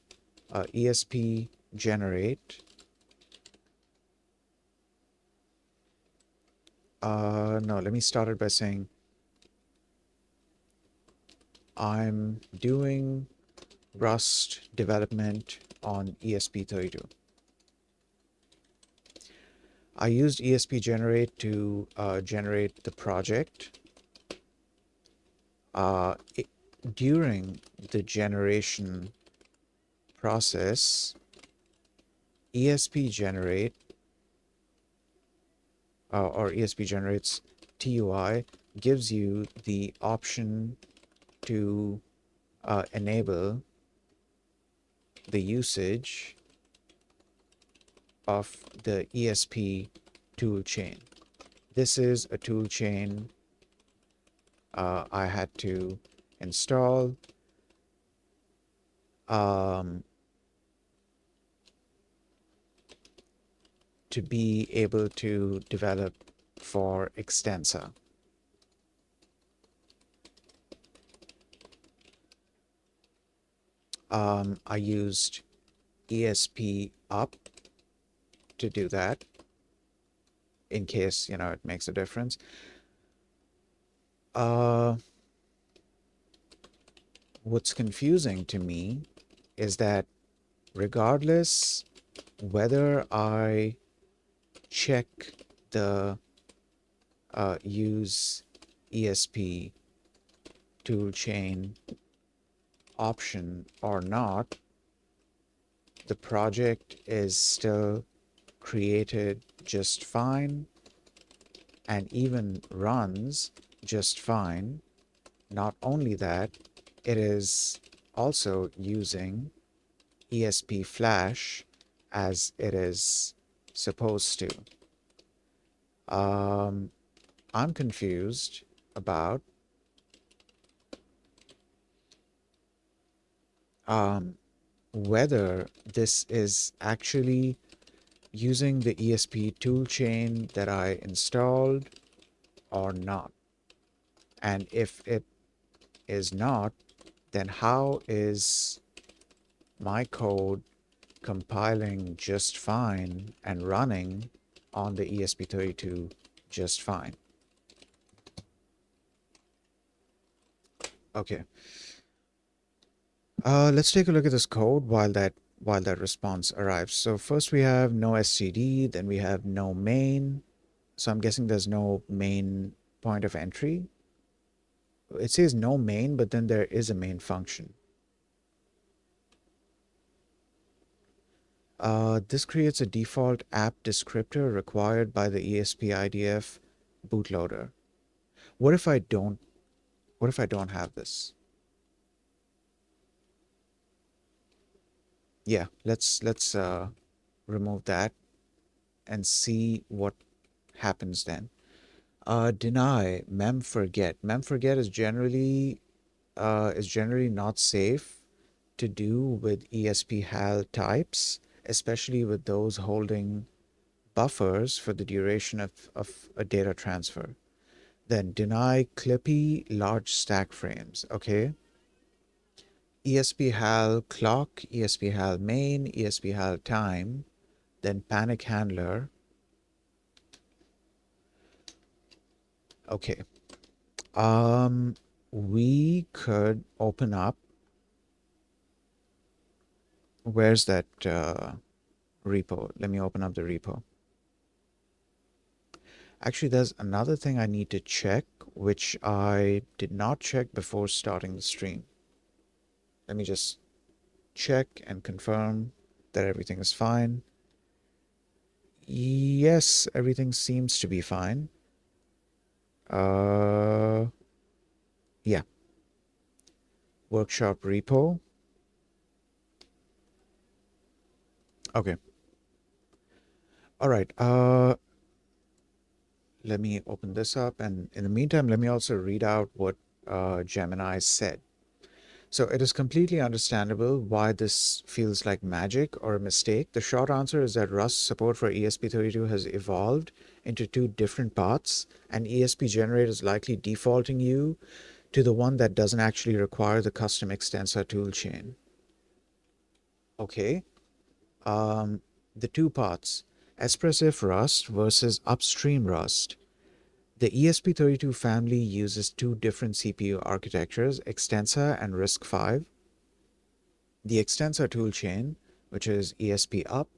ESP generate. No, let me start it by saying I'm doing Rust development on ESP32. I used ESP generate to generate the project. It, during the generation process, ESP generate or ESP generates TUI gives you the option to enable the usage of the ESP tool chain. This is a tool chain I had to install. to be able to develop for Extensa. I used ESP up to do that in case, it makes a difference. What's confusing to me is that regardless whether I check the use ESP toolchain option or not, the project is still created just fine and even runs just fine. Not only that, it is also using ESP flash as it is supposed to. I'm confused about whether this is actually using the ESP toolchain that I installed or not. And if it is not, then how is my code compiling just fine and running on the ESP32 just fine? Okay. Let's take a look at this code while that response arrives. So first we have no std, then we have no main. So I'm guessing there's no main point of entry. It says no main, but then there is a main function. This creates a default app descriptor required by the ESP-IDF bootloader. What if I don't have this? Yeah, let's remove that and see what happens then. Deny memforget. Memforget is generally not safe to do with ESP-HAL types, especially with those holding buffers for the duration of a data transfer. Then deny clippy large stack frames. Okay. ESP-HAL clock, ESP-HAL main, ESP-HAL time, then panic handler. Okay. We could open up. Where's that repo? Let me open up the repo. Actually, there's another thing I need to check, which I did not check before starting the stream. Let me just check and confirm that everything is fine. Yes, everything seems to be fine. Yeah. Workshop repo. Okay. All right. Let me open this up, and in the meantime, let me also read out what Gemini said. So it is completely understandable why this feels like magic or a mistake. The short answer is that Rust support for ESP32 has evolved into two different paths, and ESP generator is likely defaulting you to the one that doesn't actually require the custom extensor toolchain. Okay. The two paths, expressive Rust versus upstream Rust. The ESP32 family uses two different CPU architectures, Extensa and RISC-V. The Extensa toolchain, which is ESP-up,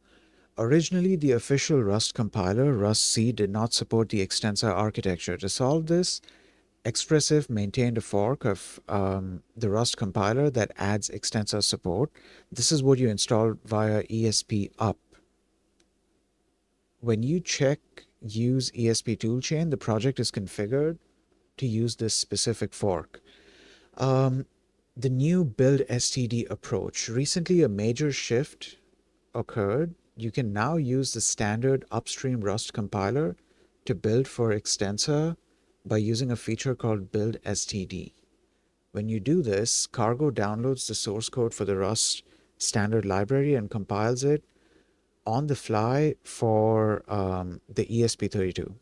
originally the official Rust compiler, Rust-C, did not support the Extensa architecture. To solve this, Expressive maintained a fork of the Rust compiler that adds Extensa support. This is what you install via ESP-up. When you check use ESP toolchain, the project is configured to use this specific fork. The new build STD approach. Recently, a major shift occurred. You can now use the standard upstream Rust compiler to build for Extensa by using a feature called build STD. When you do this, Cargo downloads the source code for the Rust standard library and compiles it on the fly for the ESP32.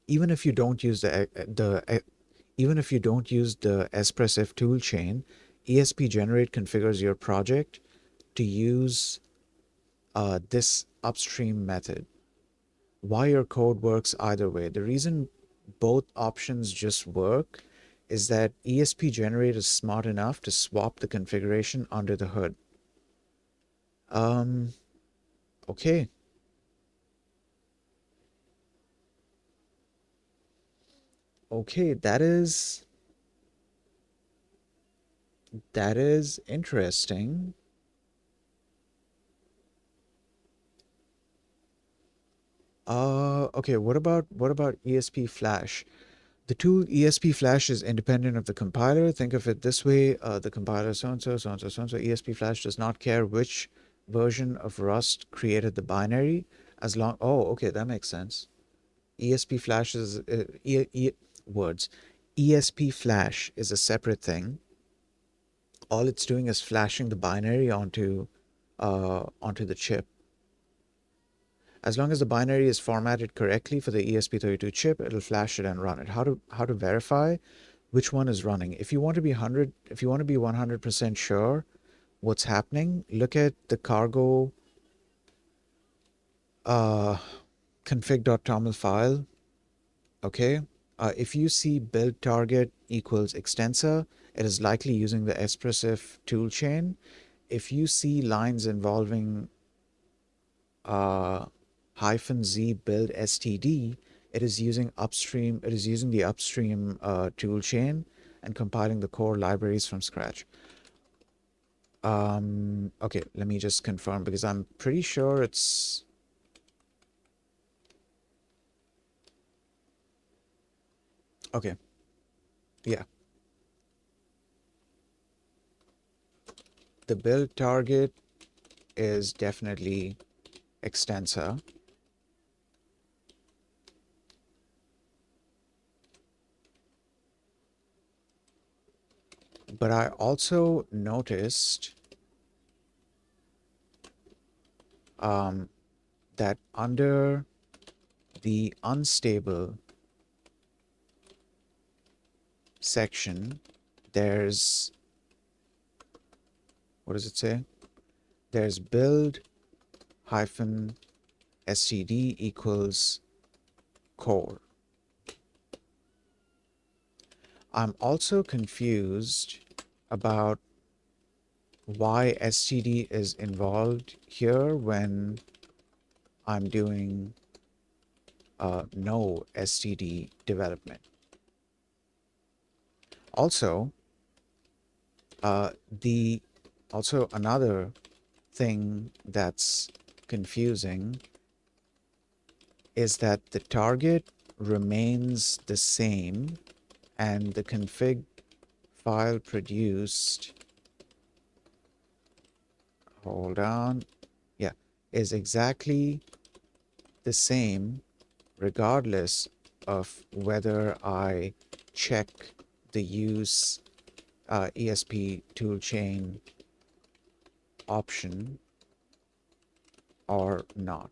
Even if you don't use even if you don't use the Espressif toolchain, ESP Generate configures your project to use this upstream method. Why your code works either way. The reason both options just work is that ESP Generate is smart enough to swap the configuration under the hood. Um, okay. Okay, that is interesting. Okay, what about ESP Flash? The tool ESP Flash is independent of the compiler. Think of it this way: the compiler so and so, so and so, so and so. ESP Flash does not care which version of Rust created the binary, as long. Oh, okay, that makes sense. ESP Flash is words. ESP Flash is a separate thing. All it's doing is flashing the binary onto the chip. As long as the binary is formatted correctly for the ESP32 chip, it'll flash it and run it. How to verify which one is running? If you want to be 100% sure what's happening, look at the cargo uh, config.toml file. Okay. If you see build target equals extensor, it is likely using the Espressif toolchain. If you see lines involving uh, -z build std, it is using upstream. It is using the upstream toolchain and compiling the core libraries from scratch. Okay, let me just confirm because I'm pretty sure it's. Okay, yeah. The build target is definitely extensor. But I also noticed um, that under the unstable section, there's, what does it say? There's build hyphen std equals core. I'm also confused about why std is involved here when I'm doing no std development. Also, the also another thing that's confusing is that the target remains the same and the config file produced, hold on, yeah, is exactly the same regardless of whether I check the use ESP toolchain option or not.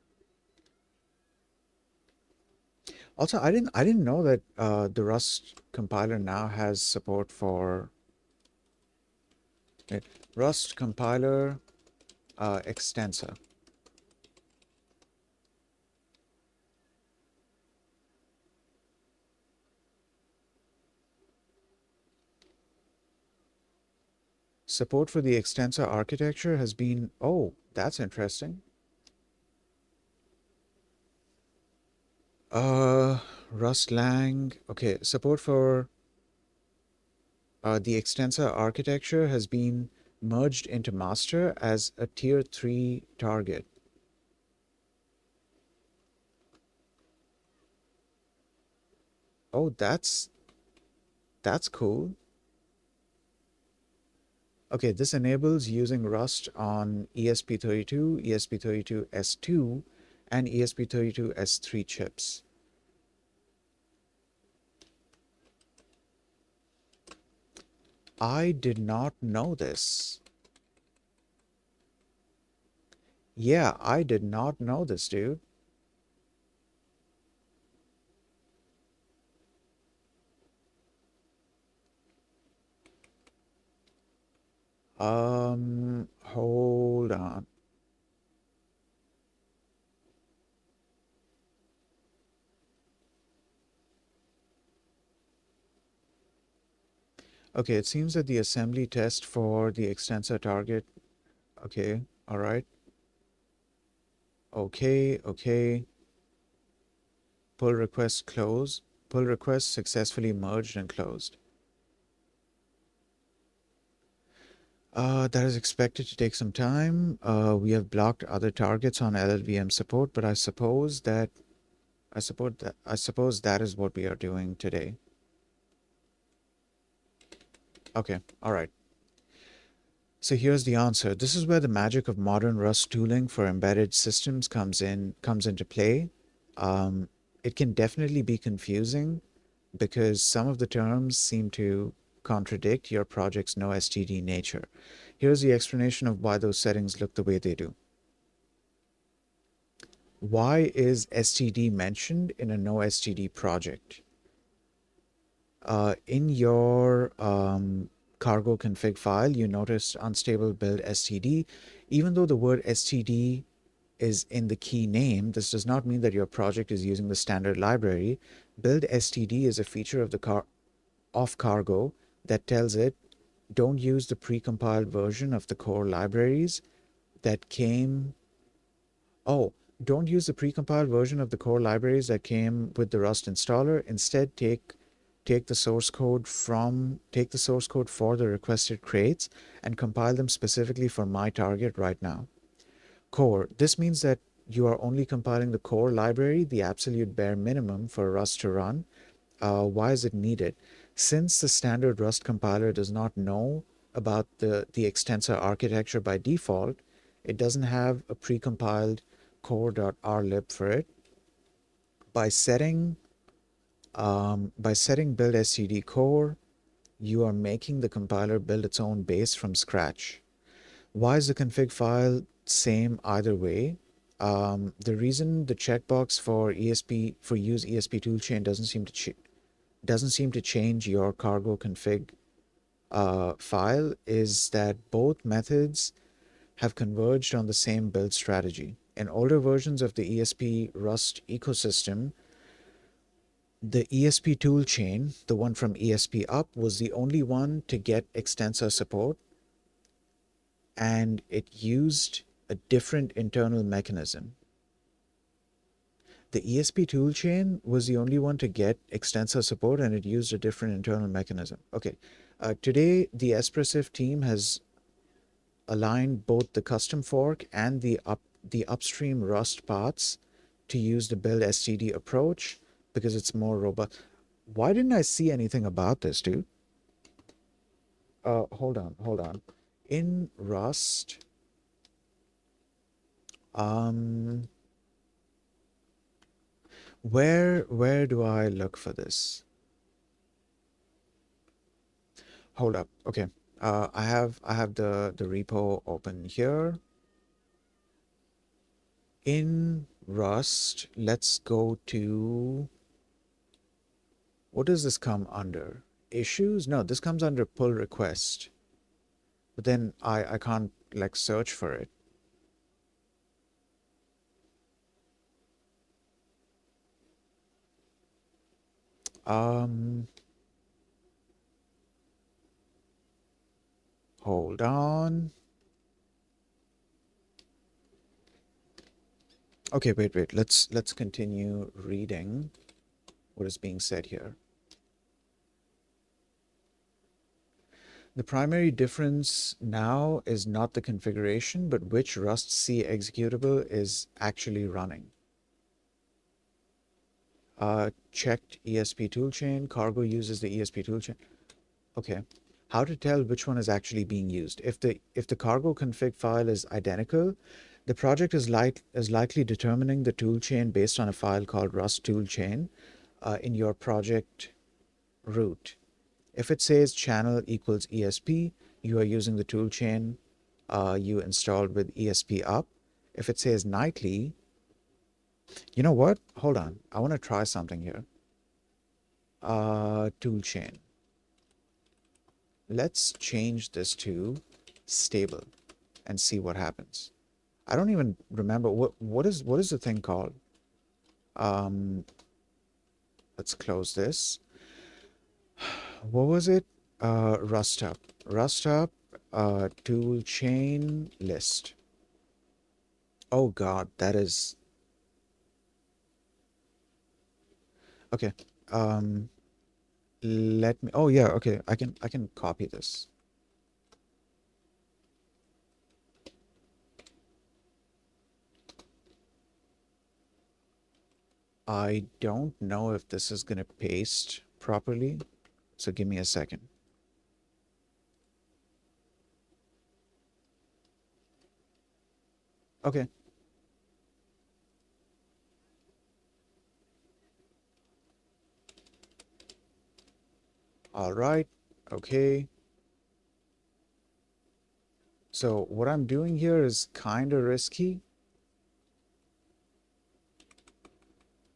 Also, I didn't know that the Rust compiler now has support for Rust compiler extensor. Support for the extensor architecture has been, oh, that's interesting. Uh, Rust Lang. Okay, support for the extensor architecture has been merged into master as a tier 3 target. Oh, that's cool. Okay, this enables using Rust on ESP32, ESP32S2, and ESP32S3 chips. I did not know this. Yeah, I did not know this, dude. Hold on. Okay, it seems that the assembly test for the extensor target. Okay, all right. Okay, okay. Pull request close. Pull request successfully merged and closed. That is expected to take some time. We have blocked other targets on LLVM support, but I suppose that is what we are doing today. Okay, all right. So here's the answer. This is where the magic of modern Rust tooling for embedded systems comes into play. Um, it can definitely be confusing because some of the terms seem to contradict your project's no STD nature. Here's the explanation of why those settings look the way they do. Why is STD mentioned in a no STD project? In your cargo config file, you notice unstable build STD. Even though the word STD is in the key name, this does not mean that your project is using the standard library. Build STD is a feature of the of cargo that tells it don't use the precompiled version of the core libraries that came. Oh, don't use the precompiled version of the core libraries that came with the Rust installer. Instead, take the source code for the requested crates and compile them specifically for my target right now. Core. This means that you are only compiling the core library, the absolute bare minimum for Rust to run. Why is it needed? Since the standard Rust compiler does not know about the extensor architecture by default, it doesn't have a precompiled core.rlib for it. By setting by setting build std core, you are making the compiler build its own base from scratch. Why is the config file same either way? The reason the checkbox for ESP for use ESP toolchain doesn't seem to change your cargo config file is that both methods have converged on the same build strategy. In older versions of the ESP Rust ecosystem, the ESP toolchain, the one from ESP up, was the only one to get extensor support, and it used a different internal mechanism. The ESP toolchain was the only one to get extensor support, and it used a different internal mechanism. Okay, today the Espressif team has aligned both the custom fork and the upstream Rust paths to use the build std approach because it's more robust. Why didn't I see anything about this, dude? Hold on. In Rust, um, where do I look for this? Hold up. Okay. I have the repo open here. In Rust, let's go to, what does this come under? Issues? No, this comes under pull request. But then I can't like search for it. Um, Hold on. Okay, wait. Let's continue reading what is being said here. The primary difference now is not the configuration, but which Rust C executable is actually running. Checked ESP toolchain. Cargo uses the ESP toolchain. Okay. How to tell which one is actually being used? If the cargo config file is identical, the project is likely determining the toolchain based on a file called Rust toolchain in your project root. If it says channel equals ESP, you are using the toolchain you installed with ESP up. if it says nightly, you know what? Hold on. I want to try something here. Toolchain. Let's change this to stable and see what happens. I don't even remember what is the thing called. Um, let's close this. What was it? Rust up. Rust up. Tool chain list. Oh God, that is okay. Um, let me. Oh yeah, okay. I can copy this. I don't know if this is gonna paste properly, so give me a second. Okay. All right. Okay. So what I'm doing here is kind of risky,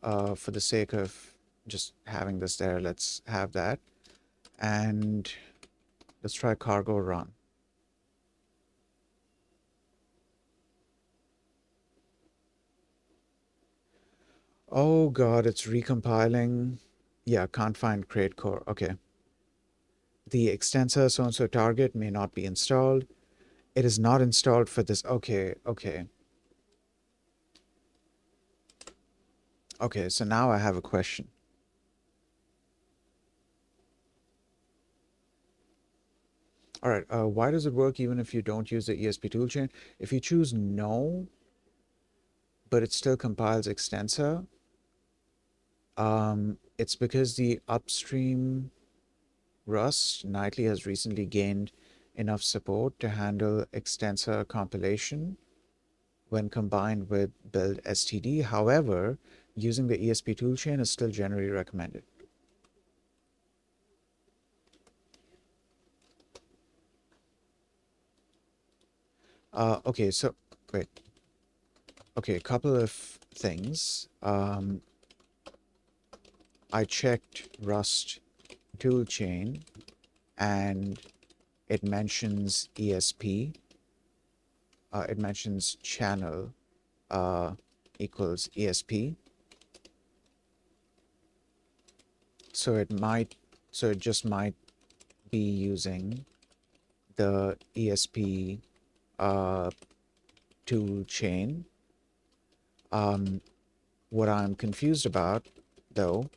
for the sake of just having this there. Let's have that. And let's try cargo run. Oh God, it's recompiling. Yeah, can't find crate core. Okay. The extensor so-and-so target may not be installed. It is not installed for this. Okay, okay. Okay, so now I have a question. All right, why does it work even if you don't use the ESP toolchain? If you choose no, but it still compiles extensor, it's because the upstream Rust Nightly has recently gained enough support to handle extensor compilation when combined with build STD. However, using the ESP toolchain is still generally recommended. Okay, so wait. Okay, a couple of things. I checked Rust toolchain and it mentions ESP. It mentions channel uh, equals ESP. So it just might be using the ESP tool chain. What I'm confused about, though,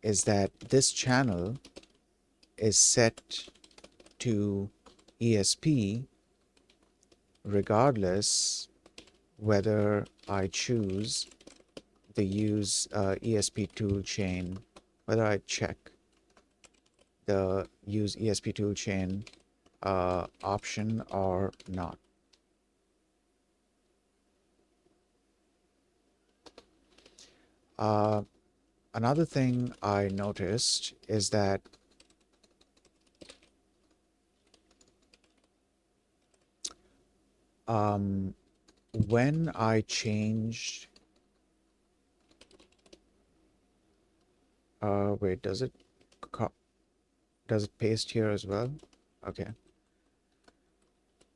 is that this channel is set to ESP regardless whether I choose the use ESP tool chain, whether I check the use ESP tool chain option or not. Uh, Another thing I noticed is that um, when I changed, wait, does it paste here as well? Okay.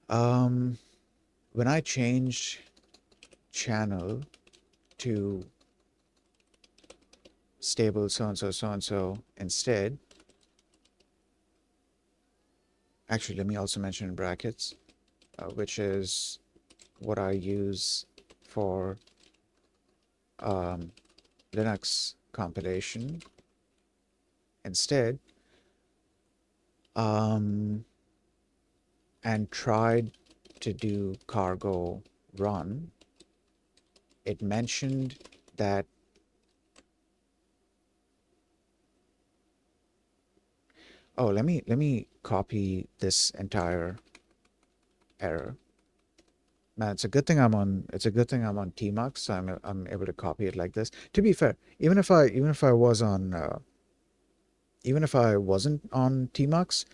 Um, when I changed channel to stable so and so instead, actually, let me also mention in brackets, which is what I use for um, Linux compilation instead, um, and tried to do cargo run. It mentioned that, oh, let me copy this entire error. Man, it's a good thing I'm on Tmux, so I'm able to copy it like this. To be fair, even if I was on even if I wasn't on Tmux,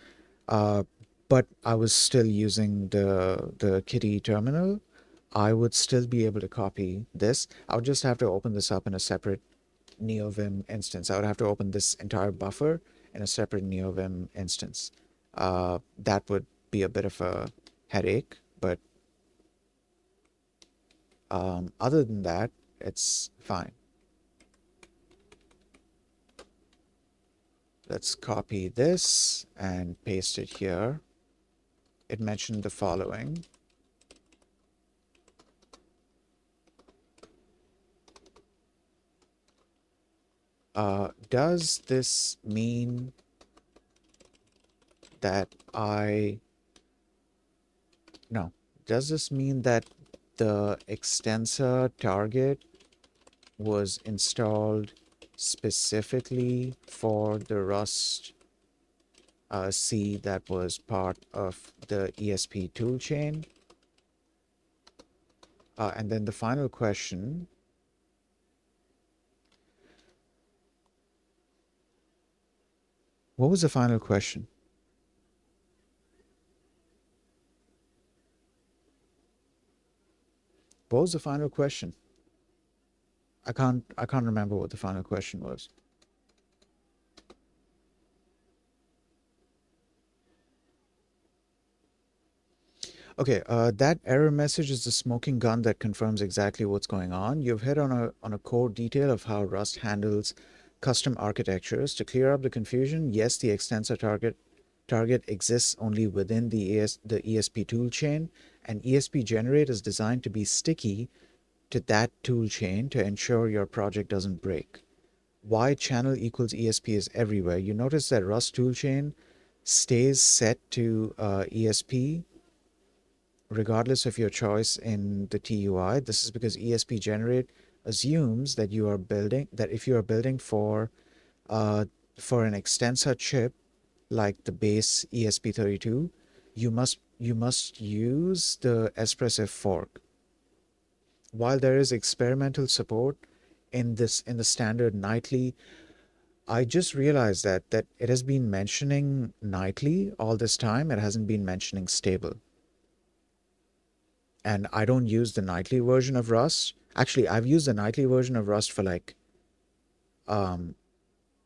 uh, but I was still using the Kitty terminal, I would still be able to copy this. I would just have to open this up in a separate NeoVim instance. I would have to open this entire buffer in a separate NeoVim instance. That would be a bit of a headache, but other than that, it's fine. Let's copy this and paste it here. It mentioned the following. Does this mean that no, does this mean that the extensor target was installed specifically for the Rust C that was part of the ESP toolchain? And then the final question, what was the final question? What was the final question? I can't remember what the final question was. Okay, that error message is the smoking gun that confirms exactly what's going on. You've hit on a core detail of how Rust handles custom architectures. To clear up the confusion, yes, the extensor target exists only within the ESP toolchain, and ESP generate is designed to be sticky to that toolchain to ensure your project doesn't break. Why channel equals ESP is everywhere. You notice that Rust toolchain stays set to ESP regardless of your choice in the TUI. This is because ESP generate assumes that if you are building uh, for an extensor chip like the base ESP32, you must use the Espressif fork. While there is experimental support in the standard nightly, I just realized that it has been mentioning nightly all this time. It hasn't been mentioning stable. And I don't use the nightly version of Rust. Actually, I've used the nightly version of Rust for like um,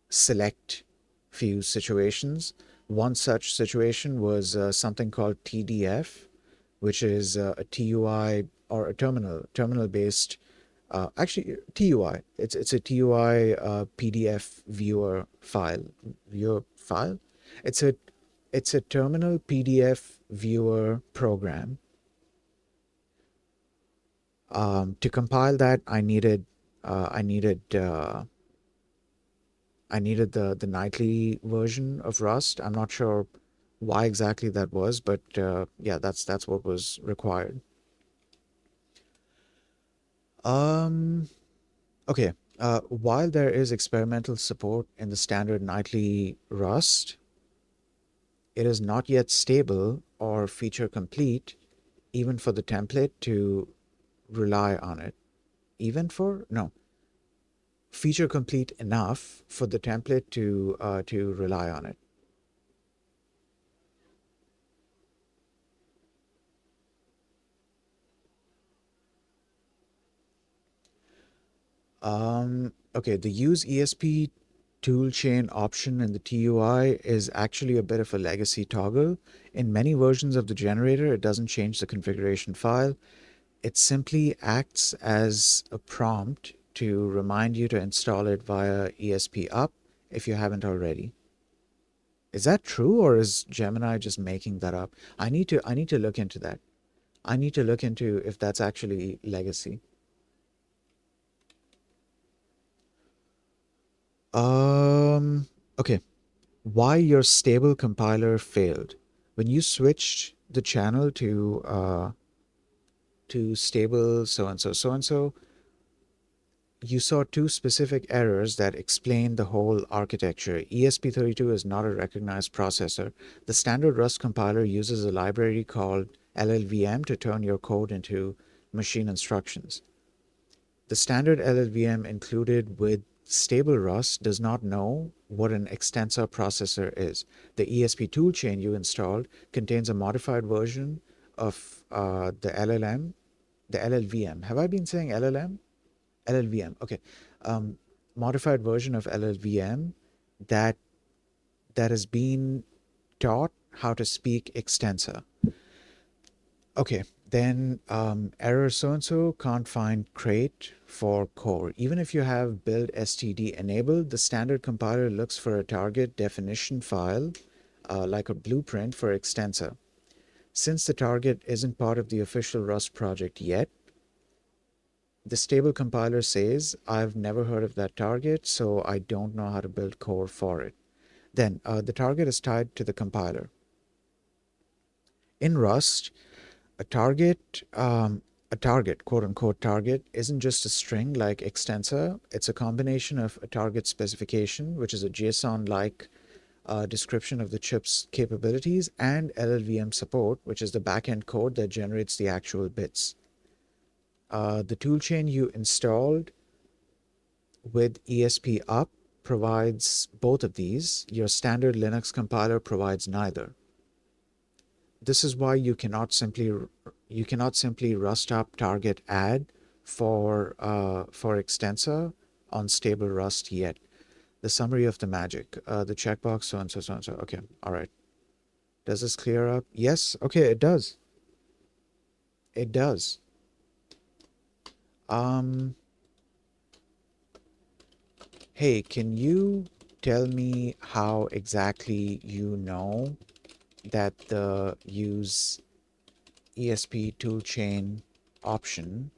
select few situations. One such situation was something called TDF, which is a TUI or a terminal based. Actually, TUI. It's a TUI PDF viewer file. It's a it's a terminal PDF viewer program. To compile that, uh, I needed uh, I needed the nightly version of Rust. I'm not sure why exactly that was, but yeah, that's what was required. Um, okay. While there is experimental support in the standard nightly Rust, it is not yet stable or feature complete, even for the template to rely on it. Even for no feature complete enough for the template to rely on it. Okay, the use ESP toolchain option in the TUI is actually a bit of a legacy toggle. In many versions of the generator, it doesn't change the configuration file. It simply acts as a prompt to remind you to install it via ESP up if you haven't already. Is that true, or is Gemini just making that up? I need to look into that. I need to look into if that's actually legacy. Okay. Why your stable compiler failed. When you switched the channel to stable so and so, you saw two specific errors that explain the whole architecture. ESP32 is not a recognized processor. The standard Rust compiler uses a library called LLVM to turn your code into machine instructions. The standard LLVM included with stable Rust does not know what an extensor processor is. The ESP toolchain you installed contains a modified version of the LLM the LLVM. Have I been saying LLM? LLVM. Okay. Um, Modified version of LLVM that that has been taught how to speak extensor. Okay, then error so and so can't find crate for core. Even if you have build std enabled, the standard compiler looks for a target definition file, like a blueprint for extensor. Since the target isn't part of the official Rust project yet, the stable compiler says, I've never heard of that target, so I don't know how to build core for it. Then the target is tied to the compiler. In Rust, a target, quote unquote target, isn't just a string like extensor. It's a combination of a target specification, which is a JSON-like description of the chip's capabilities, and LLVM support, which is the backend code that generates the actual bits. The toolchain you installed with ESP up provides both of these. Your standard Linux compiler provides neither. This is why you cannot simply rust up target add for extensor on stable Rust yet. The summary of the magic, the checkbox, so and so, so and so. Okay, all right. Does this clear up? Yes. Okay, it does. It does. Um, hey, can you tell me how exactly you know that the use ESP toolchain option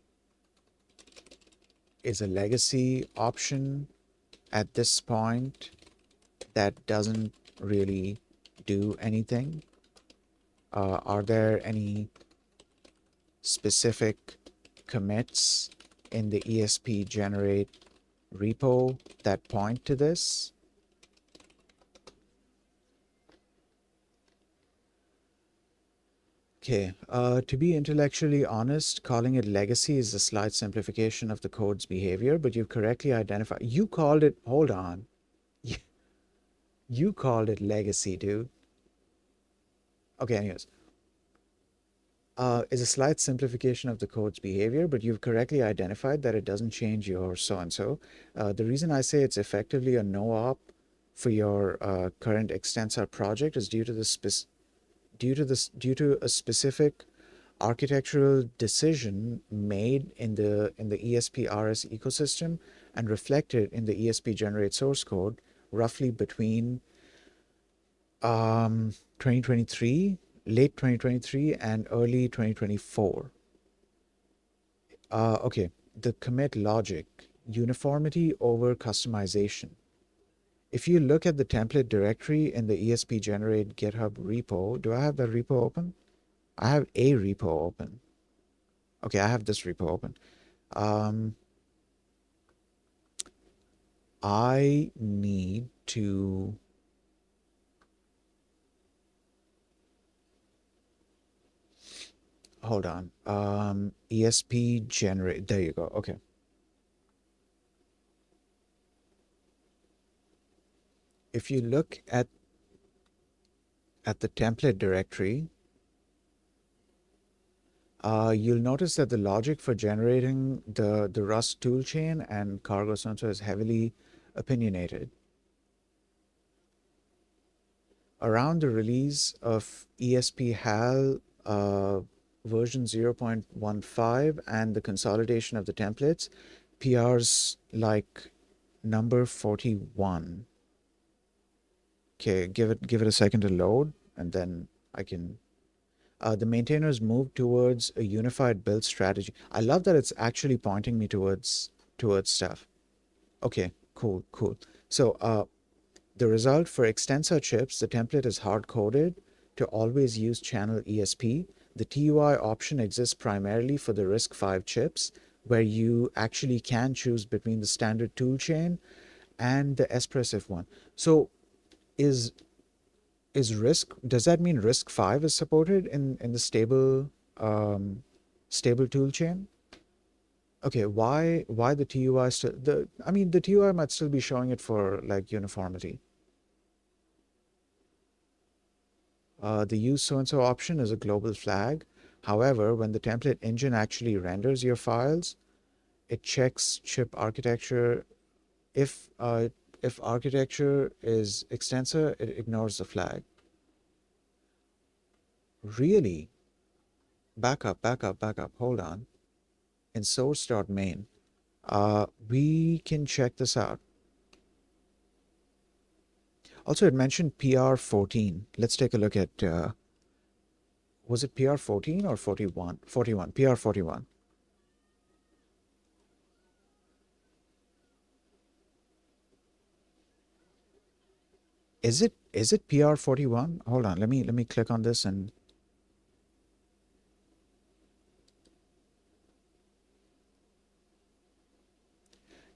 is a legacy option at this point that doesn't really do anything? Are there any specific commits in the ESP generate repo that point to this? Okay, to be intellectually honest, calling it legacy is a slight simplification of the code's behavior, but you've correctly identified. You called it, hold on. You called it legacy, dude. Okay, anyways. Is a slight simplification of the code's behavior, but you've correctly identified that it doesn't change your so-and-so. The reason I say it's effectively a no-op for your current extensor project is due to a specific architectural decision made in the ESP-RS ecosystem and reflected in the ESP generate source code roughly between 2023, late 2023 and early 2024. Okay, the commit logic, uniformity over customization. If you look at the template directory in the ESP generate GitHub repo, do I have that repo open? I have a repo open. Okay, I have this repo open. I need to hold on. ESP generate. There you go. Okay. If you look at the template directory, you'll notice that the logic for generating the Rust toolchain and cargo sensor is heavily opinionated. Around the release of ESP HAL version 0.15 and the consolidation of the templates, PRs like number 41. Okay, give it a second to load, and then I can. The maintainers move towards a unified build strategy. I love that it's actually pointing me towards stuff. Okay, cool, cool. So the result for extensor chips, the template is hard-coded to always use channel ESP. The TUI option exists primarily for the RISC-V chips, where you actually can choose between the standard toolchain and the espressif one. So is does that mean RISC-V is supported in the stable toolchain? Okay, why the TUI still I mean the TUI might still be showing it for like uniformity. The use so and so option is a global flag. However, when the template engine actually renders your files, it checks chip architecture. If architecture is extensor, it ignores the flag. Really? Back up. Hold on. In source.main, we can check this out. Also, it mentioned PR14. Let's take a look at, was it PR14 or 41? 41, PR41. Is it PR41? Hold on, let me click on this and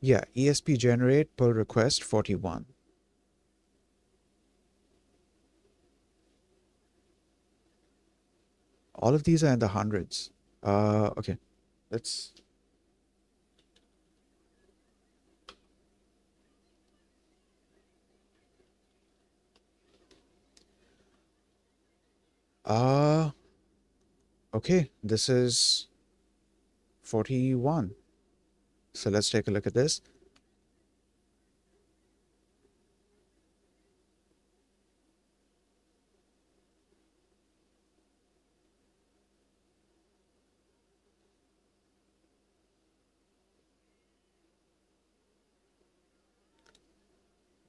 yeah, ESP generate pull request 41. All of these are in the hundreds. Okay, let's. Uh, okay, this is 41. So let's take a look at this.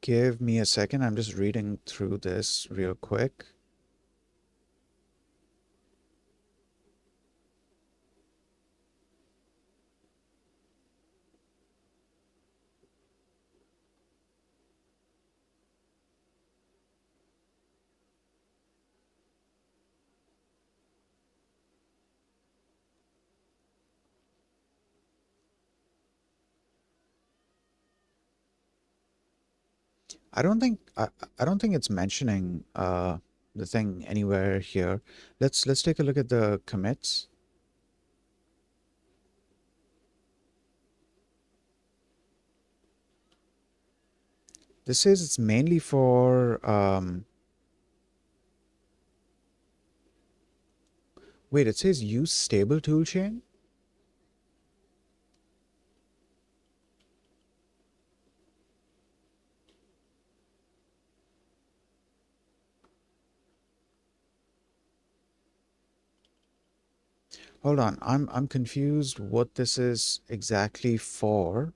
Give me a second. I'm just reading through this real quick. I don't think it's mentioning the thing anywhere here. Let's take a look at the commits. This says it's mainly for wait, it says use stable toolchain? Hold on, I'm confused what this is exactly for.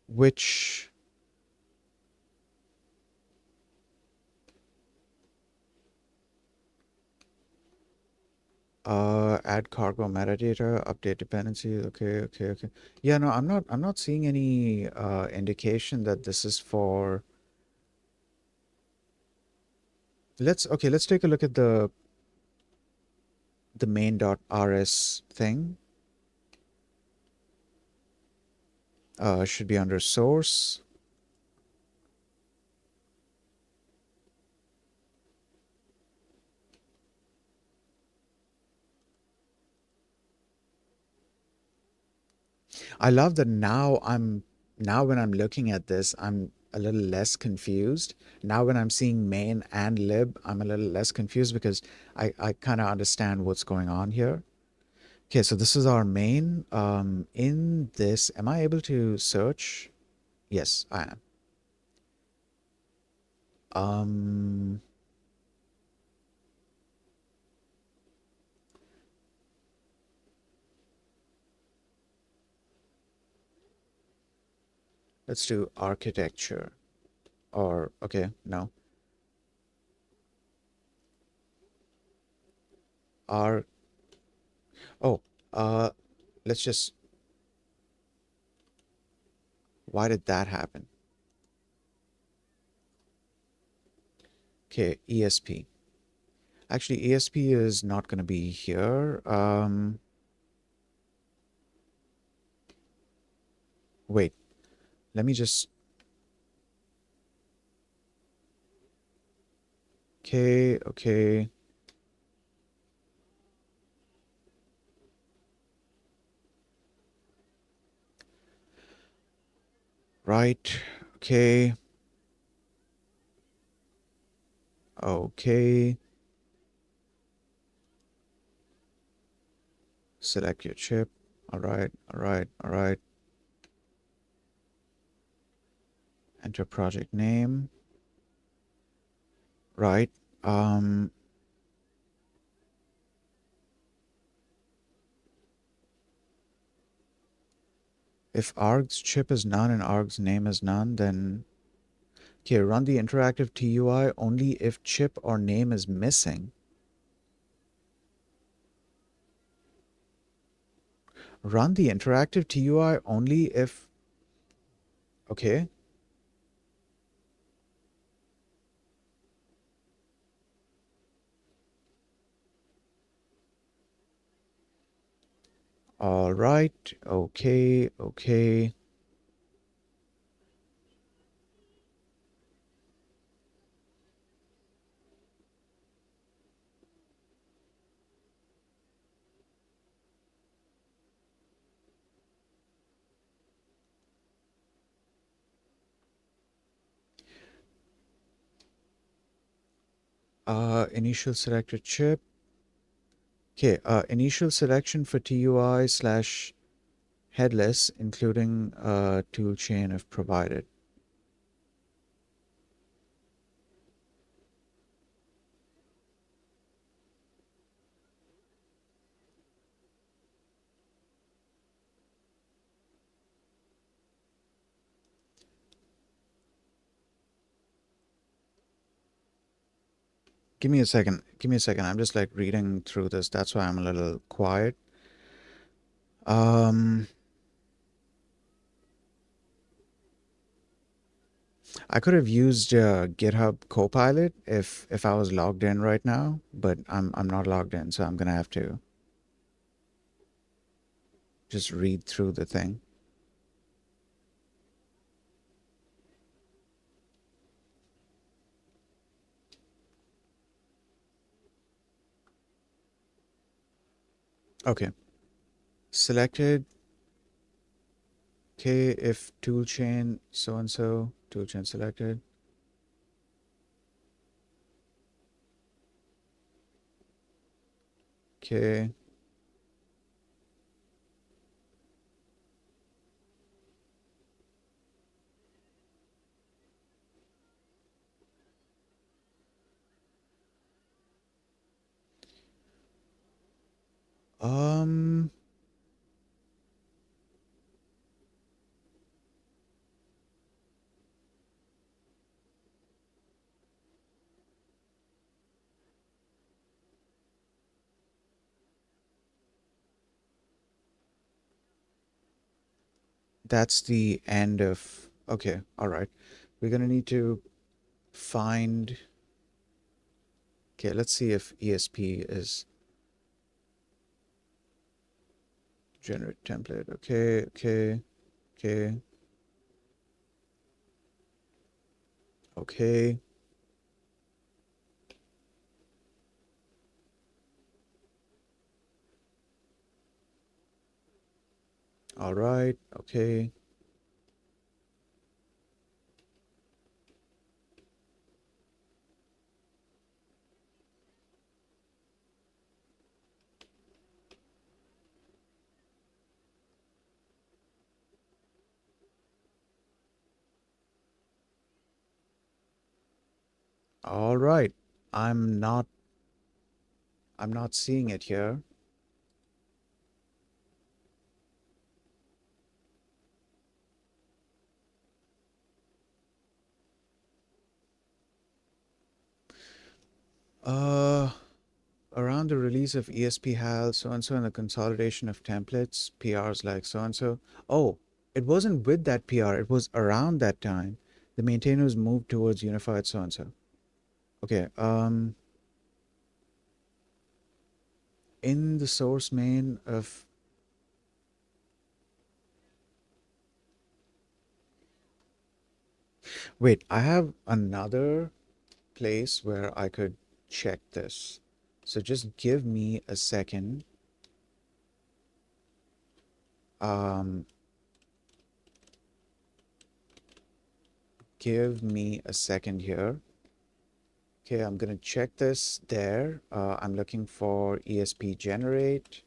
Which add cargo metadata, update dependency. Okay. Yeah, no, I'm not seeing any indication that this is for. Let's take a look at the main.rs thing. Should be under source. I love that now when I'm looking at this, I'm a little less confused. Now when I'm seeing main and lib, I'm a little less confused because I kind of understand what's going on here. Okay, so this is our main. In this, am I able to search? Yes, I am. Um, let's do architecture. Or okay, no. R. Oh, uh, let's just. Why did that happen? Okay, ESP. Actually, ESP is not going to be here. Wait, let me just. Okay. Right. Okay. Okay. Select your chip. All right, all right, all right. Enter project name. Right. Um, if arg's chip is none and arg's name is none, then okay, run the interactive TUI only if chip or name is missing. Run the interactive TUI only if okay. All right. Okay, okay. Initial selected chip. Okay, initial selection for TUI slash headless, including toolchain if provided. Give me a second. Give me a second. I'm just like reading through this. That's why I'm a little quiet. Um, I could have used GitHub Copilot if I was logged in right now, but I'm not logged in, so I'm gonna have to just read through the thing. Okay. Selected. Okay, if toolchain so and so, toolchain selected. Okay. Um, that's the end of. Okay, all right. We're gonna need to find. Okay, let's see if ESP is generate template. Okay, okay, okay, okay. All right, okay. All right. I'm not I'm not seeing it here. Uh Around the release of ESP HAL, so and so, and the consolidation of templates, PRs like so and so. Oh, it wasn't with that PR, it was around that time. The maintainers moved towards unified so and so. Okay, in the source main of wait, I have another place where I could check this. So just give me a second. Um, give me a second here. Okay, I'm gonna check this there. I'm looking for ESP generate.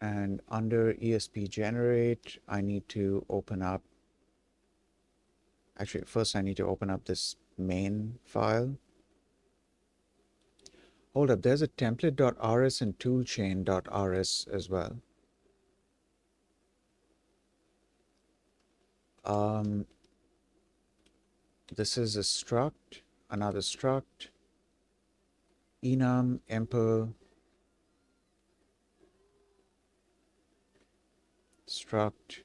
And under ESP generate, I need to open up, actually, first I need to open up this main file. Hold up, there's a template.rs and toolchain.rs as well. This is a struct, another struct, enum, emper, struct.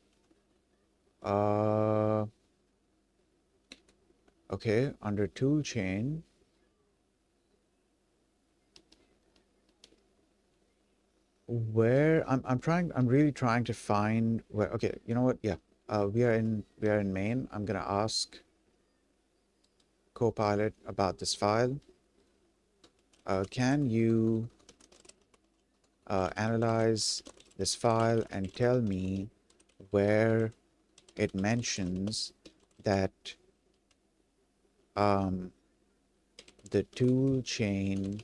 Okay, under toolchain, where I'm really trying to find where. Okay, you know what? Yeah, we are in main. I'm gonna ask Copilot about this file. Can you analyze this file and tell me where it mentions that the tool chain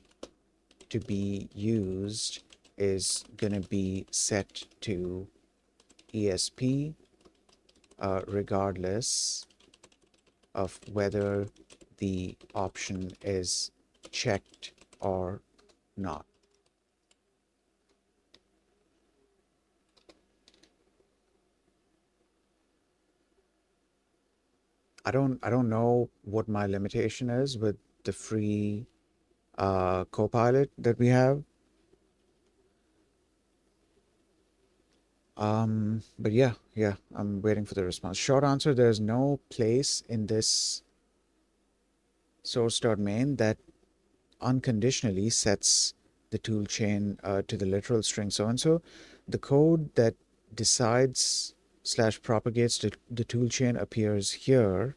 to be used is going to be set to ESP regardless of whether the option is checked or not. I don't know what my limitation is with the free Copilot that we have. But yeah, I'm waiting for the response. Short answer, there's no place in this source.main that unconditionally sets the toolchain to the literal string so-and-so. The code that decides slash propagates the toolchain appears here.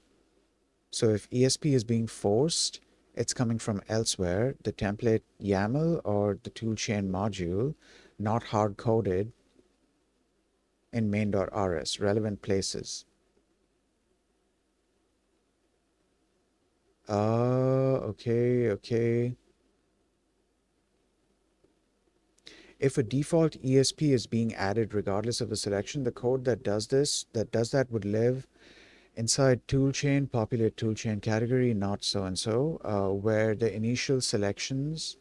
So if ESP is being forced, it's coming from elsewhere, the template YAML or the toolchain module, not hard-coded in main.rs, relevant places. Okay. If a default ESP is being added regardless of the selection, the code that does that would live inside toolchain, populate toolchain category, not so-and-so, where the initial selections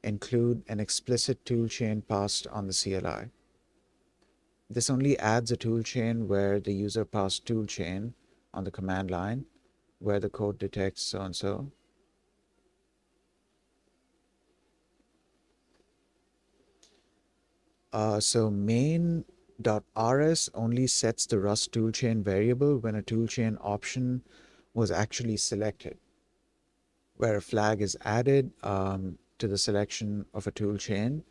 include an explicit toolchain passed on the CLI. This only adds a toolchain where the user passed toolchain on the command line, where the code detects so-and-so. So main.rs only sets the Rust toolchain variable when a toolchain option was actually selected. Where a flag is added to the selection of a toolchain,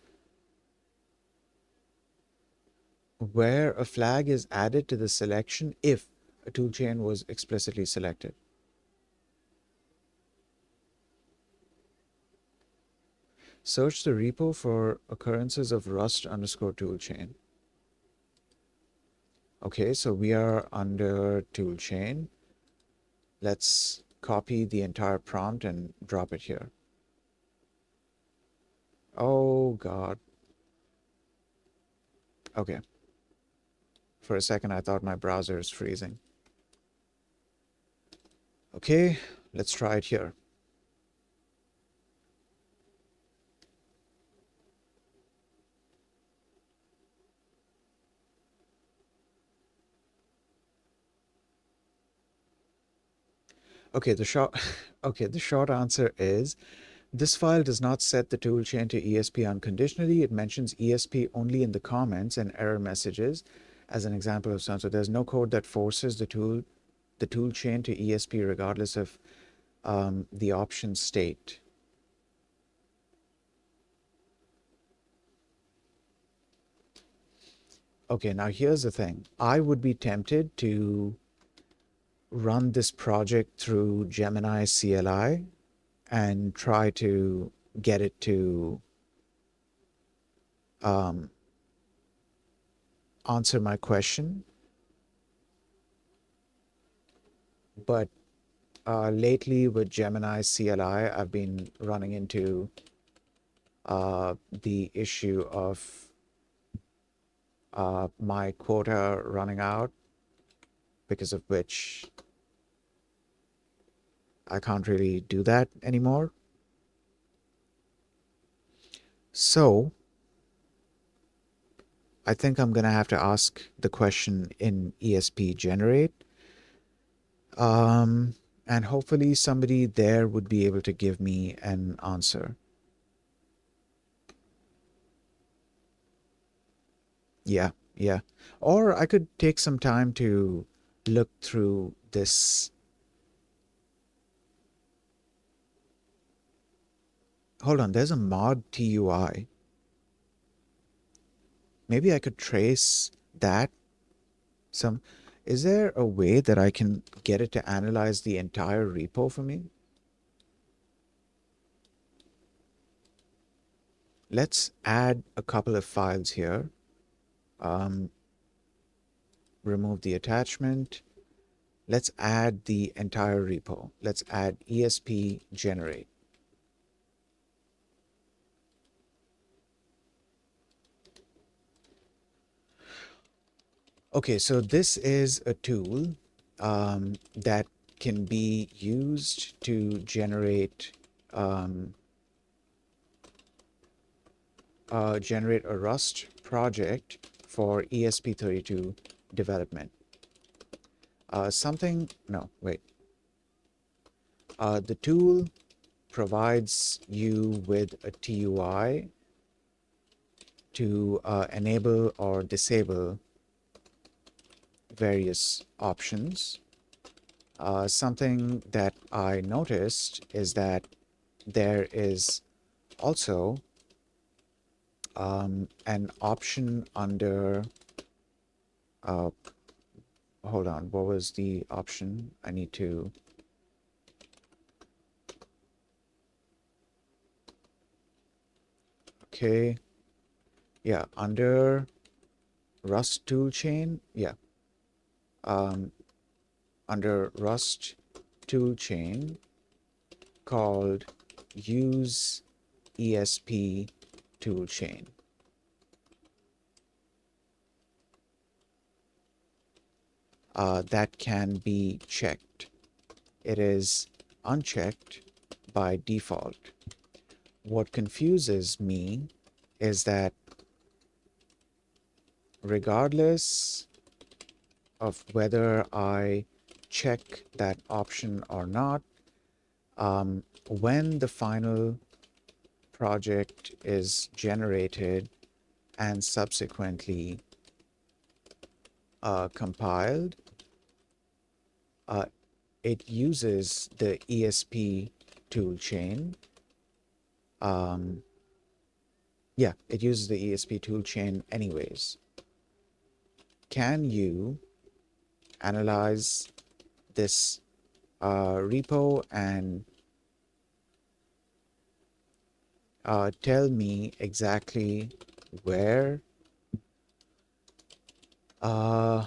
where a flag is added to the selection if a toolchain was explicitly selected. Search the repo for occurrences of Rust underscore toolchain. Okay, so we are under toolchain. Let's copy the entire prompt and drop it here. Oh God. Okay. For a second, I thought my browser is freezing. Okay, let's try it here. Okay, the short answer is this file does not set the toolchain to ESP unconditionally. It mentions ESP only in the comments and error messages as an example of some. So there's no code that forces the toolchain to ESP regardless of the option state. Okay, now here's the thing. I would be tempted to run this project through Gemini CLI and try to get it to answer my question. But lately with Gemini CLI, I've been running into the issue of my quota running out, because of which I can't really do that anymore. So I think I'm going to have to ask the question in ESP generate. Um, and hopefully somebody there would be able to give me an answer. Yeah, yeah. Or I could take some time to look through this. Hold on, there's a mod TUI. Maybe I could trace that. Some, is there a way that I can get it to analyze the entire repo for me? Let's add a couple of files here. Um, remove the attachment. Let's add the entire repo. Let's add ESP generate. Okay, so this is a tool that can be used to generate generate a Rust project for ESP32 development. No, wait. The tool provides you with a TUI to enable or disable various options. Something that I noticed is that there is also an option under, uh, hold on, what was the option? I need to, okay, yeah, under Rust toolchain, yeah, under Rust toolchain called use ESP toolchain. That can be checked. It is unchecked by default. What confuses me is that regardless of whether I check that option or not, when the final project is generated and subsequently compiled, uh, it uses the ESP toolchain. Yeah, it uses the ESP toolchain anyways. Can you analyze this repo and tell me exactly where uh,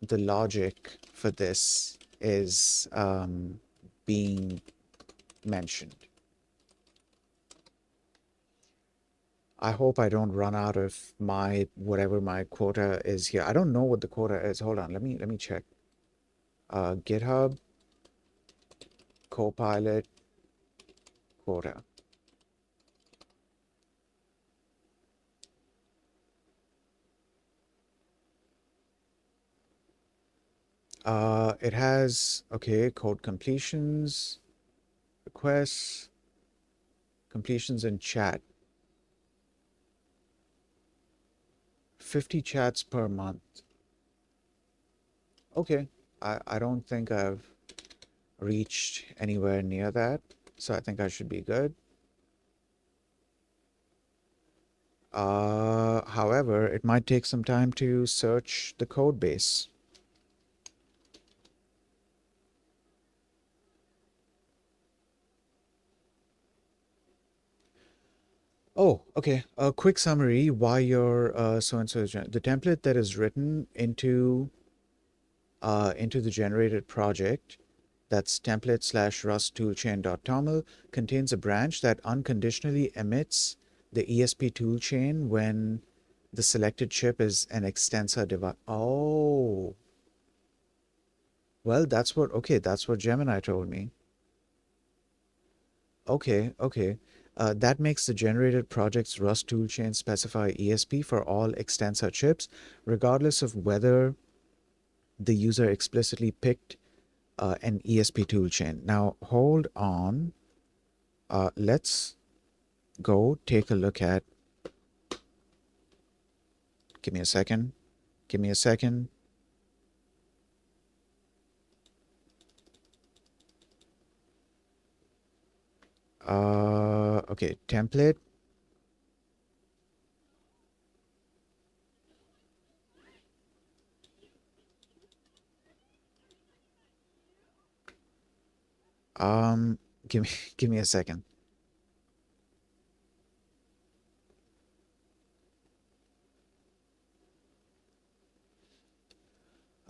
the logic for this is being mentioned? I hope I don't run out of my whatever my quota is here. I don't know what the quota is. Hold on, let me check. GitHub Copilot quota. It has, okay, code completions, requests, completions and chat. 50 chats per month. Okay, I don't think I've reached anywhere near that, so I think I should be good. However, it might take some time to search the code base. Oh, okay. A quick summary why your so-and-so is the template that is written into the generated project, that's template slash rust toolchain.toml, contains a branch that unconditionally emits the ESP toolchain when The selected chip is an extensor device. Oh, well, that's what Gemini told me. Okay. That makes the generated project's Rust toolchain specify ESP for all extensor chips, regardless of whether the user explicitly picked an ESP toolchain. Now, hold on. Let's go take a look at. Give me a second. Give me a second. Okay, template. Um, give me give me a second.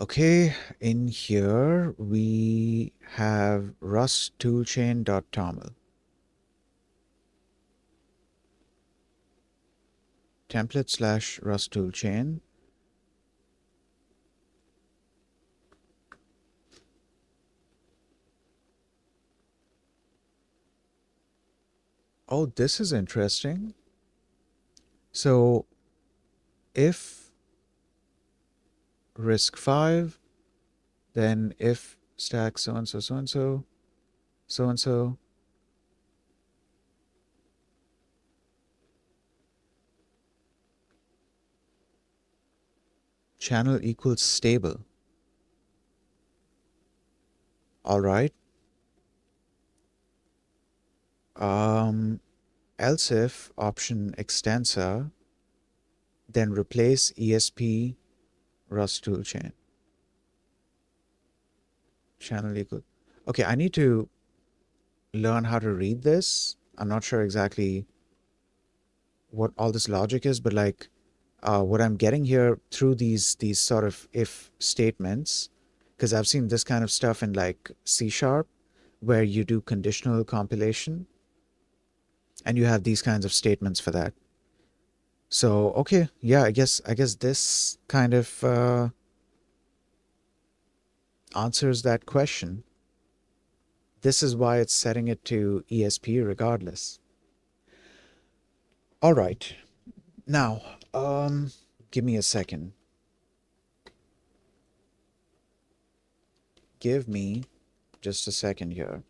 Okay, in here we have Rust toolchain.toml. Template slash Rust toolchain. Oh, this is interesting. So if risk 5, then if stack so and so, so and so, so and so, channel equals stable. All right. Um, else if option extensor, then replace ESP Rust toolchain. Channel equal. Okay, I need to learn how to read this. I'm not sure exactly what all this logic is, but like what I'm getting here through these sort of if statements, because I've seen this kind of stuff in like C sharp, where you do conditional compilation, and you have these kinds of statements for that. So okay, yeah, I guess this kind of answers that question. This is why it's setting it to ESP regardless. All right, now give me a second. Give me just a second here.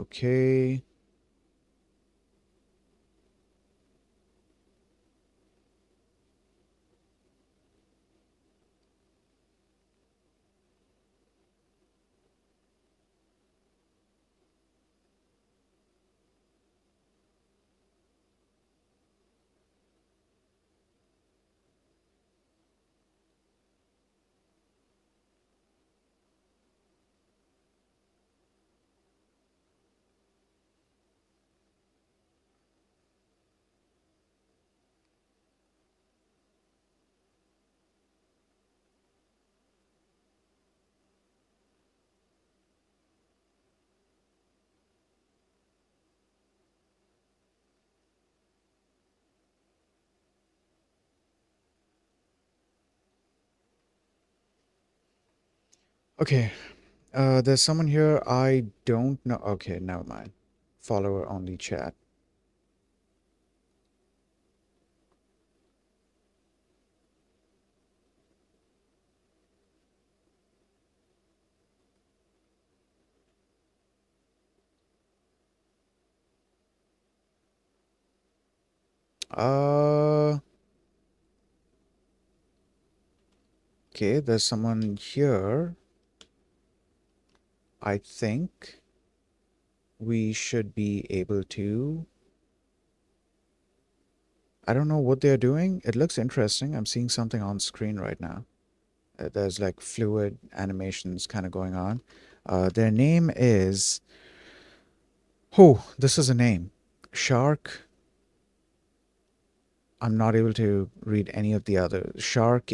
Okay. Okay, there's someone here I don't know. Okay, never mind. Follower only chat. Uh, okay, there's someone here. I think we should be able to. I don't know what they're doing. It looks interesting. I'm seeing something on screen right now. There's like fluid animations kind of going on. Their name is, oh, this is a name. Shark. I'm not able to read any of the other. Shark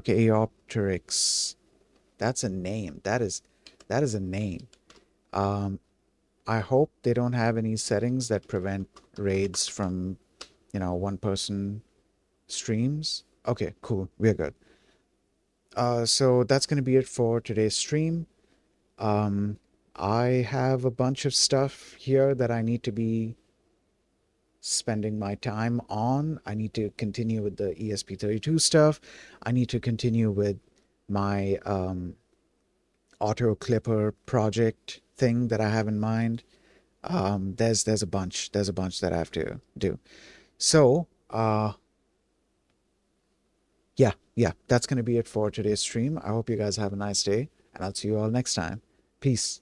Aopteryx. That's a name. That is a name. Um, I hope they don't have any settings that prevent raids from, one person streams. Okay, cool. We're good. So that's going to be it for today's stream. Um, I have a bunch of stuff here that I need to be spending my time on. I need to continue with the ESP32 stuff. I need to continue with my auto clipper project thing that I have in mind. There's a bunch that I have to do. So, yeah, that's gonna be it for today's stream. I hope you guys have a nice day, and I'll see you all next time. Peace.